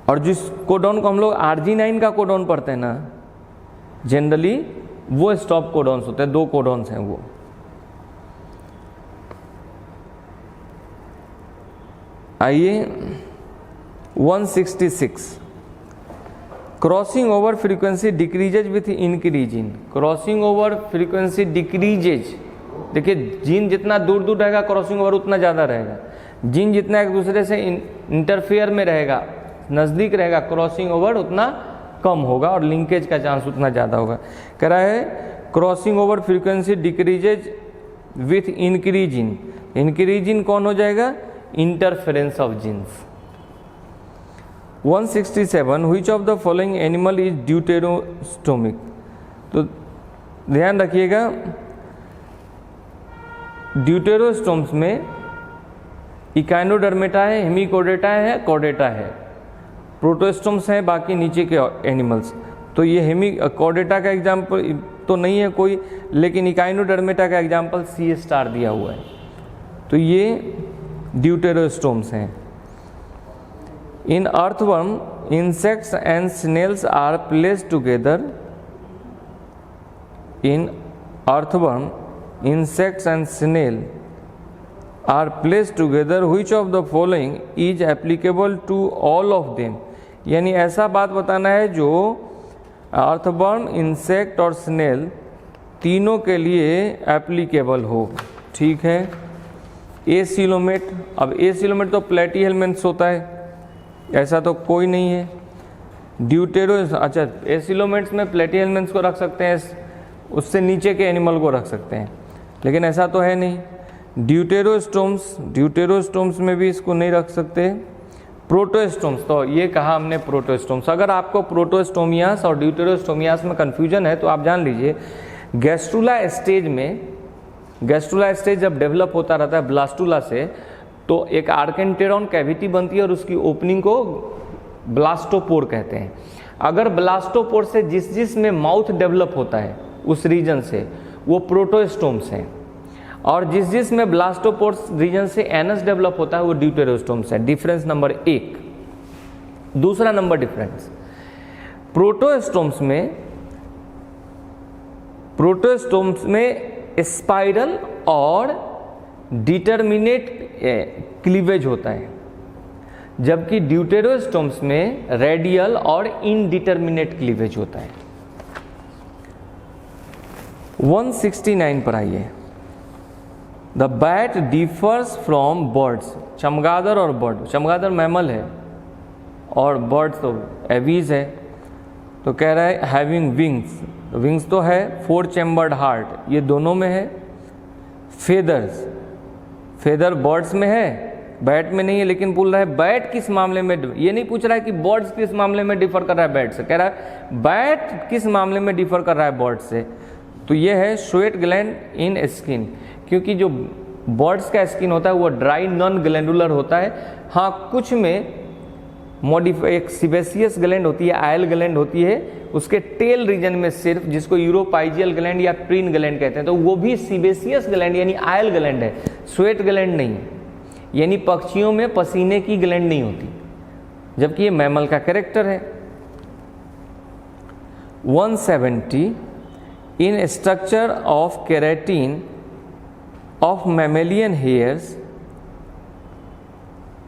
और जिस कोडॉन को हम लोग RG9 का कोडॉन पढ़ते हैं ना जनरली, वो स्टॉप कोडॉन्स होते हैं, 2 कोडॉन्स हैं वो। आइए 166 crossing over frequency decreases with increasing. Crossing over frequency decreases, देखिए जीन जितना दूर दूर रहेगा क्रॉसिंग ओवर उतना ज़्यादा रहेगा, जीन जितना एक दूसरे से इंटरफेयर में रहेगा, नज़दीक रहेगा, क्रॉसिंग ओवर उतना कम होगा और लिंकेज का चांस उतना ज़्यादा होगा। कह रहा है crossing over frequency decreases with increasing. Increasing कौन हो जाएगा? Interference of genes. 167 which of the following animal is deuterostomic. तो ध्यान रखिएगा, ड्यूटेरोस्टोम्स में इकाइनोडर्मेटा है, हेमिकोडेटा है, कॉर्डेटा है, प्रोटोस्टोम्स हैं बाकी नीचे के एनिमल्स। तो ये हेमिकोडेटा का एग्जाम्पल तो नहीं है कोई, लेकिन इकाइनोडर्मेटा का एग्जाम्पल C* दिया हुआ है, तो ये ड्यूटेरोस्टोम्स हैं। इन earthworm insects and snails are placed together. In earthworm, insects and snail are placed together. Which of the following is applicable to all of them? यानी ऐसा बात बताना है जो अर्थवर्म, इंसेक्ट और स्नेल तीनों के लिए एप्लीकेबल हो। ठीक है। एसिलोमेट, अब एसिलोमेट तो प्लेटीहेलमिन्थ्स होता है, ऐसा तो कोई नहीं है। ड्यूटेरो, अच्छा एसिलोमेट्स में प्लेटीहेलमिन्थ्स को रख सकते हैं, उससे नीचे के एनिमल को रख सकते हैं, लेकिन ऐसा तो है नहीं। ड्यूटेरोस्टोम्स में भी इसको नहीं रख सकते। प्रोटोस्टोम्स, तो ये कहा हमने प्रोटोस्टोम्स। अगर आपको प्रोटोस्टोमियास और ड्यूटेरोस्टोमियास में कन्फ्यूजन है तो आप जान लीजिए गैस्ट्रुला स्टेज जब डेवलप होता रहता है ब्लास्टुला से, तो एक आर्केंटेरॉन कैविटी बनती है और उसकी ओपनिंग को ब्लास्टोपोर कहते हैं। अगर ब्लास्टोपोर से जिस में माउथ डेवलप होता है उस रीजन से, वो प्रोटोस्टोम्स हैं, और जिस में ब्लास्टोपोर रीजन से एनस डेवलप होता है वो ड्यूटेरोस्टोम्स है। Difference number 1। दूसरा नंबर डिफरेंस, प्रोटोस्टोम्स में स्पाइरल और डिटरमिनेट क्लीवेज होता है, जबकि ड्यूटेरोस्टोम्स में रेडियल और इनडिटरमिनेट क्लीवेज होता है। 169 पर आइए। The bat differs from birds, चमगादड़ और बर्ड, चमगादड़ मैमल है और बर्ड्स तो एवीज है, तो कह रहा है हैविंग विंग्स, विंग्स तो है, 4 चैम्बर्ड हार्ट, ये दोनों में है। फेदर्स, फेदर बर्ड्स में है, बैट में नहीं है, लेकिन बोल रहा है बैट किस मामले में, ये नहीं पूछ रहा है कि बर्ड्स किस मामले में डिफर कर रहा है बैट से, कह रहा है बैट किस मामले में डिफर कर रहा है बर्ड से। तो ये है स्वेट ग्लैंड इन स्किन, क्योंकि जो बर्ड्स का स्किन होता है वो ड्राई नॉन ग्लैंडुलर होता है। हाँ, कुछ में मॉडिफाई एक सिबेसियस ग्लैंड होती है, आयल ग्लैंड होती है, उसके टेल रीजन में सिर्फ, जिसको यूरोपाइजियल ग्लैंड या प्रीन ग्लैंड कहते हैं, तो वो भी सिबेसियस ग्लैंड यानी आयल ग्लैंड है, स्वेट ग्लैंड नहीं, यानी पक्षियों में पसीने की ग्लैंड नहीं होती, जबकि ये मैमल का कैरेक्टर है। 170 इन structure of keratin of mammalian hairs,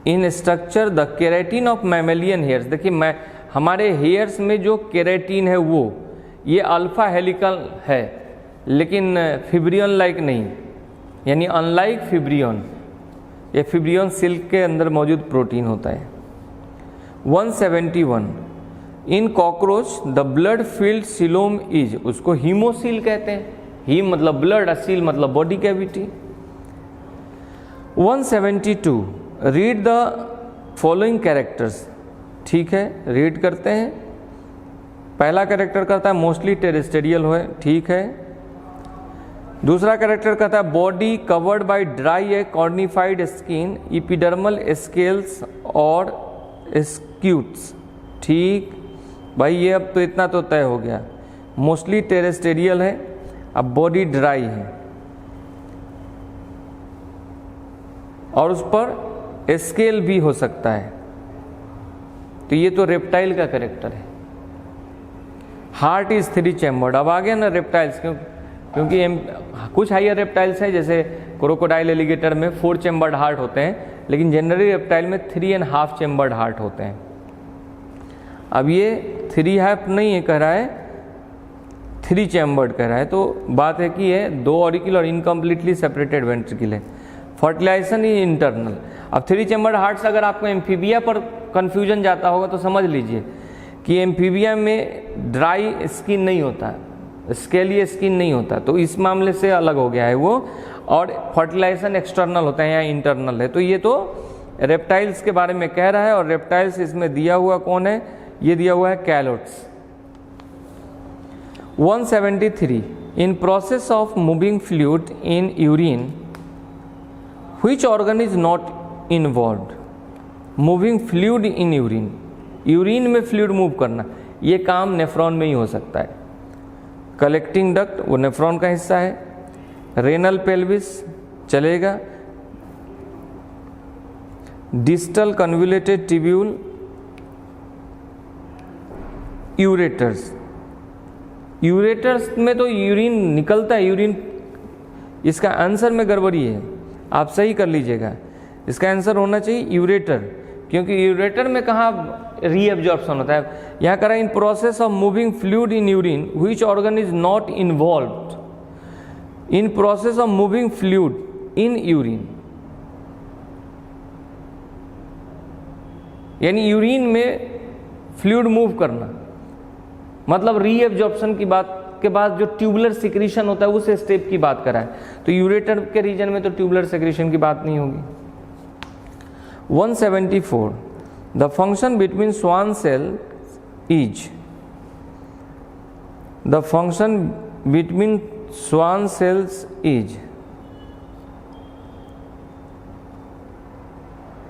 in structure the keratin of mammalian hairs, देखिए हमारे हेयर्स में जो केराटिन है वो ये अल्फा हेलिकल है, लेकिन फिब्रियन लाइक नहीं, यानी अनलाइक फिब्रियन, ये फिब्रियन सिल्क के अंदर मौजूद प्रोटीन होता है। 171 इन cockroach the blood field coelom is, उसको हीमोसील कहते हैं, हीम मतलब ब्लड, सील मतलब body cavity. 172 read the following characters, ठीक है, रीड करते हैं। पहला कैरेक्टर कहता है मोस्टली टेरेस्टेरियल हो, ठीक है। दूसरा कैरेक्टर कहता है body covered by dry A cornified skin, epidermal scales और स्क्यूट्स, ठीक भाई, ये अब तो इतना तो तय हो गया, मोस्टली टेरेस्टेरियल है, अब बॉडी ड्राई है और उस पर स्केल भी हो सकता है, तो ये तो रेप्टाइल का कैरेक्टर है। हार्ट इज 3 चैम्बर्ड, अब आ गया ना रेप्टाइल्स, क्योंकि कुछ हाइयर रेप्टाइल्स हैं, जैसे क्रोकोडाइल एलिगेटर में 4 चैम्बर्ड हार्ट होते हैं, लेकिन जनरली रेप्टाइल में 3.5 चैम्बर्ड हार्ट होते हैं। अब ये 3.5 नहीं है कह रहा है, 3 चैम्बर्ड कह रहा है, तो बात है कि ये 2 ऑरिकुलर और इनकम्प्लीटली सेपरेटेड वेंट्रिकल है। Fertilization is internal. अब 3 चैम्बर्ड हार्ट से अगर आपको एम्फीबिया पर कन्फ्यूजन जाता होगा तो समझ लीजिए कि एम्फीबिया में ड्राई स्किन नहीं होता, स्केली स्किन नहीं होता, तो इस मामले से अलग हो गया है वो, और फर्टिलाइजेशन एक्सटर्नल होता है या इंटरनल है। तो ये तो रेप्टाइल्स के बारे में कह रहा है, और रेप्टाइल्स इसमें दिया हुआ कौन है, ये दिया हुआ है कैलोट्स। 173 in process of moving fluid in urine which organ is not involved, moving fluid in urine, urine में फ्लूइड मूव करना, ये काम नेफ्रॉन में ही हो सकता है। कलेक्टिंग डक्ट वो नेफ्रॉन का हिस्सा है, रेनल पेल्विस चलेगा, distal convoluted tubule, ureters, ureters में तो यूरिन निकलता है, यूरिन, इसका आंसर में गड़बड़ी है, आप सही कर लीजिएगा, इसका आंसर होना चाहिए यूरेटर, क्योंकि यूरेटर में कहाँ रीएब्जॉर्प्शन होता है, यहाँ करा in process of moving fluid in urine which organ is not involved, in process of moving fluid in urine, यानी यूरिन में फ्लूइड मूव करना, मतलब रीएब्जॉर्प्शन की बात के बाद जो ट्यूबुलर सिक्रीशन होता है उस स्टेप की बात करा है, तो यूरेटर के रीजन में तो ट्यूबुलर सिक्रीशन की बात नहीं होगी। 174 the function between Schwann cell is, the function between Schwann cells is,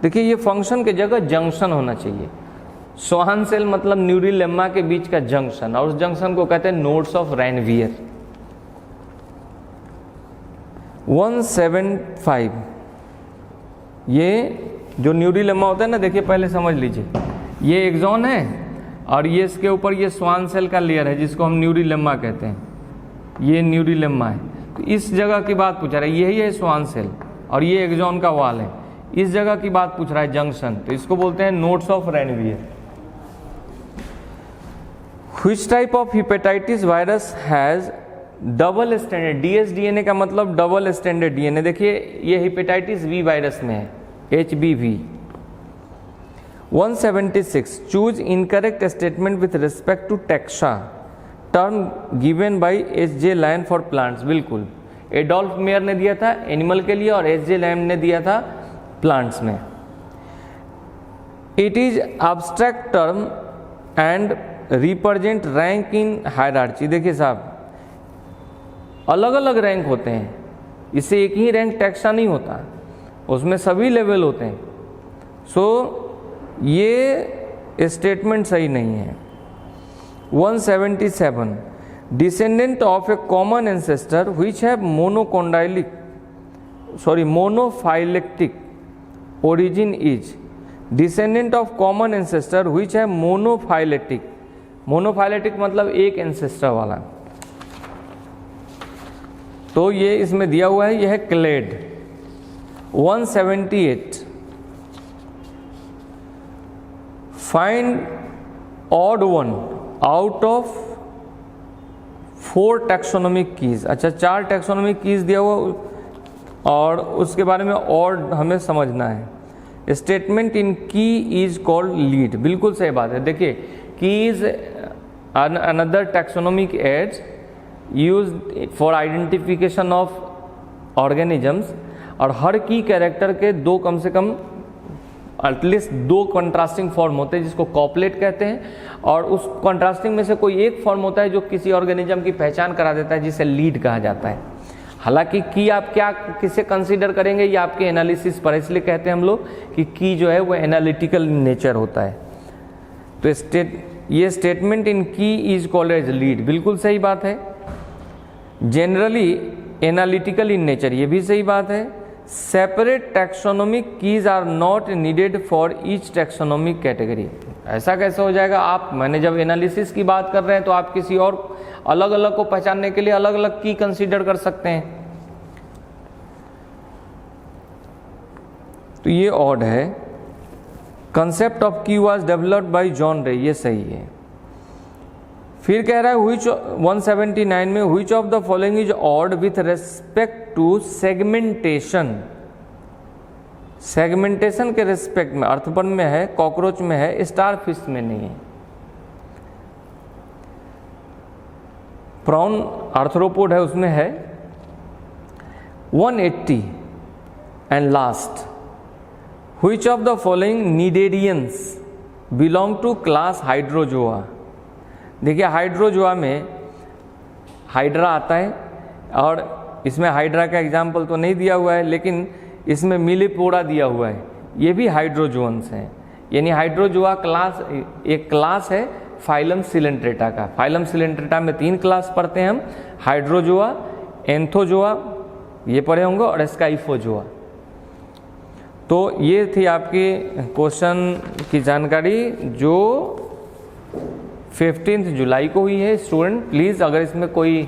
देखिए ये फंक्शन के जगह जंक्शन होना चाहिए, स्वान सेल मतलब न्यूरिलेम्मा के बीच का जंक्शन, और उस जंक्शन को कहते हैं नोड्स ऑफ रैनवियर। 175 ये जो न्यूरिलेम्मा होता है ना, देखिए पहले समझ लीजिए, ये एक्सॉन है और ये इसके ऊपर ये स्वान सेल का लेयर है जिसको हम न्यूरिलेम्मा कहते हैं, ये न्यूरिलेम्मा है, तो इस जगह की बात पूछा रहा है, यही है स्वान सेल और ये एक्सॉन का वॉल है, इस जगह की बात पूछ रहा है जंक्शन, तो इसको बोलते हैं nodes of Ranvier. Which type of hepatitis virus has double standard dsDNA का मतलब डबल स्टैंडर्ड डीएनए। देखिए ये हेपेटाइटिस वी वायरस में है, HBV। 176 choose incorrect statement with respect to taxa term given by H.J. Lyon for plants. बिल्कुल, Adolf Meyer ने दिया था एनिमल के लिए और H.J. लायन ने दिया था प्लांट्स में। It is abstract term and represent rank in hierarchy. देखिए साहब, अलग अलग रैंक होते हैं, इससे एक ही रैंक टेक्सा नहीं होता, उसमें सभी लेवल होते हैं। सो ये स्टेटमेंट सही नहीं है। 177 descendant of a common ancestor which have monophyletic origin is descendant of common ancestor which have monophyletic. Monophyletic मतलब एक एंसेस्टर वाला, तो ये इसमें दिया हुआ है, यह है clade. 178 find odd one out of 4 taxonomic keys. अच्छा, 4 टैक्सोनॉमिक कीज दिया हुआ और उसके बारे में और हमें समझना है। स्टेटमेंट इन की इज कॉल्ड लीड। बिल्कुल सही बात है। देखिए, key is another taxonomic aids used for identification of organisms, और हर की कैरेक्टर के दो कम से कम एटलीस्ट 2 कंट्रास्टिंग फॉर्म होते हैं जिसको कॉपलेट कहते हैं, और उस कंट्रास्टिंग में से कोई एक फॉर्म होता है जो किसी ऑर्गेनिज्म की पहचान करा देता है, जिसे लीड कहा जाता है। हालांकि की आप क्या किसे कंसीडर करेंगे, ये आपके एनालिसिस पर, इसलिए कहते हैं हम लोग कि की जो है वो एनालिटिकल नेचर होता है। तो ये स्टेटमेंट इन की इज कॉल्ड एज लीड, बिल्कुल सही बात है। जनरली एनालिटिकल इन नेचर, ये भी सही बात है। Separate taxonomic keys are not needed for each taxonomic category. ऐसा कैसे हो जाएगा? आप, मैंने जब एनालिसिस की बात कर रहे हैं तो आप किसी और अलग अलग को पहचानने के लिए अलग अलग की कंसीडर कर सकते हैं। तो ये ऑड है। कंसेप्ट ऑफ की वाज डेवलप्ड बाय जॉन रे, ये सही है। फिर कह रहा है व्हिच 179 में which of the following is odd with respect to segmentation. Segmentation के रिस्पेक्ट में अर्थवन में है, कॉकरोच में है, स्टारफिश में नहीं है। प्रॉन आर्थ्रोपोड है, उसमें है। 180 and last which of the following cnidarians belong to class Hydrozoa. देखिए, हाइड्रोजोआ में हाइड्रा आता है, और इसमें हाइड्रा का एग्जाम्पल तो नहीं दिया हुआ है, लेकिन इसमें मिलीपोडा दिया हुआ है, ये भी हाइड्रोजोअन्स हैं। यानी हाइड्रोजोआ क्लास, एक क्लास है फाइलम सिलेंट्रेटा का। फाइलम सिलेंट्रेटा में 3 क्लास पढ़ते हैं हम, हाइड्रोजोआ, एंथोजोआ, ये पढ़े होंगे, और स्काइफोजोआ। तो ये थी आपकी क्वेश्चन की जानकारी जो 15 जुलाई को हुई है। स्टूडेंट प्लीज़, अगर इसमें कोई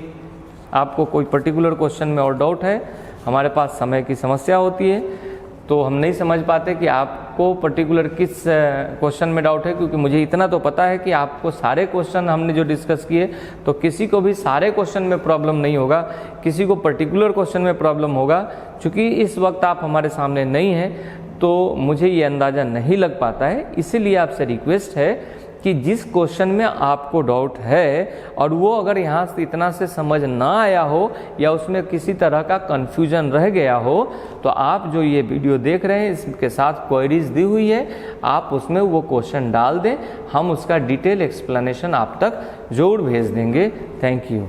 आपको कोई पर्टिकुलर क्वेश्चन में और डाउट है, हमारे पास समय की समस्या होती है तो हम नहीं समझ पाते कि आपको पर्टिकुलर किस क्वेश्चन में डाउट है, क्योंकि मुझे इतना तो पता है कि आपको सारे क्वेश्चन हमने जो डिस्कस किए, तो किसी को भी सारे क्वेश्चन में प्रॉब्लम नहीं होगा, किसी को पर्टिकुलर क्वेश्चन में प्रॉब्लम होगा। चूँकि इस वक्त आप हमारे सामने नहीं हैं तो मुझे ये अंदाज़ा नहीं लग पाता है, इसीलिए आपसे रिक्वेस्ट है कि जिस क्वेश्चन में आपको डाउट है और वो अगर यहाँ से इतना से समझ ना आया हो या उसमें किसी तरह का कन्फ्यूजन रह गया हो, तो आप जो ये वीडियो देख रहे हैं इसके साथ क्वेरीज दी हुई है, आप उसमें वो क्वेश्चन डाल दें, हम उसका डिटेल एक्सप्लेनेशन आप तक जरूर भेज देंगे। Thank you.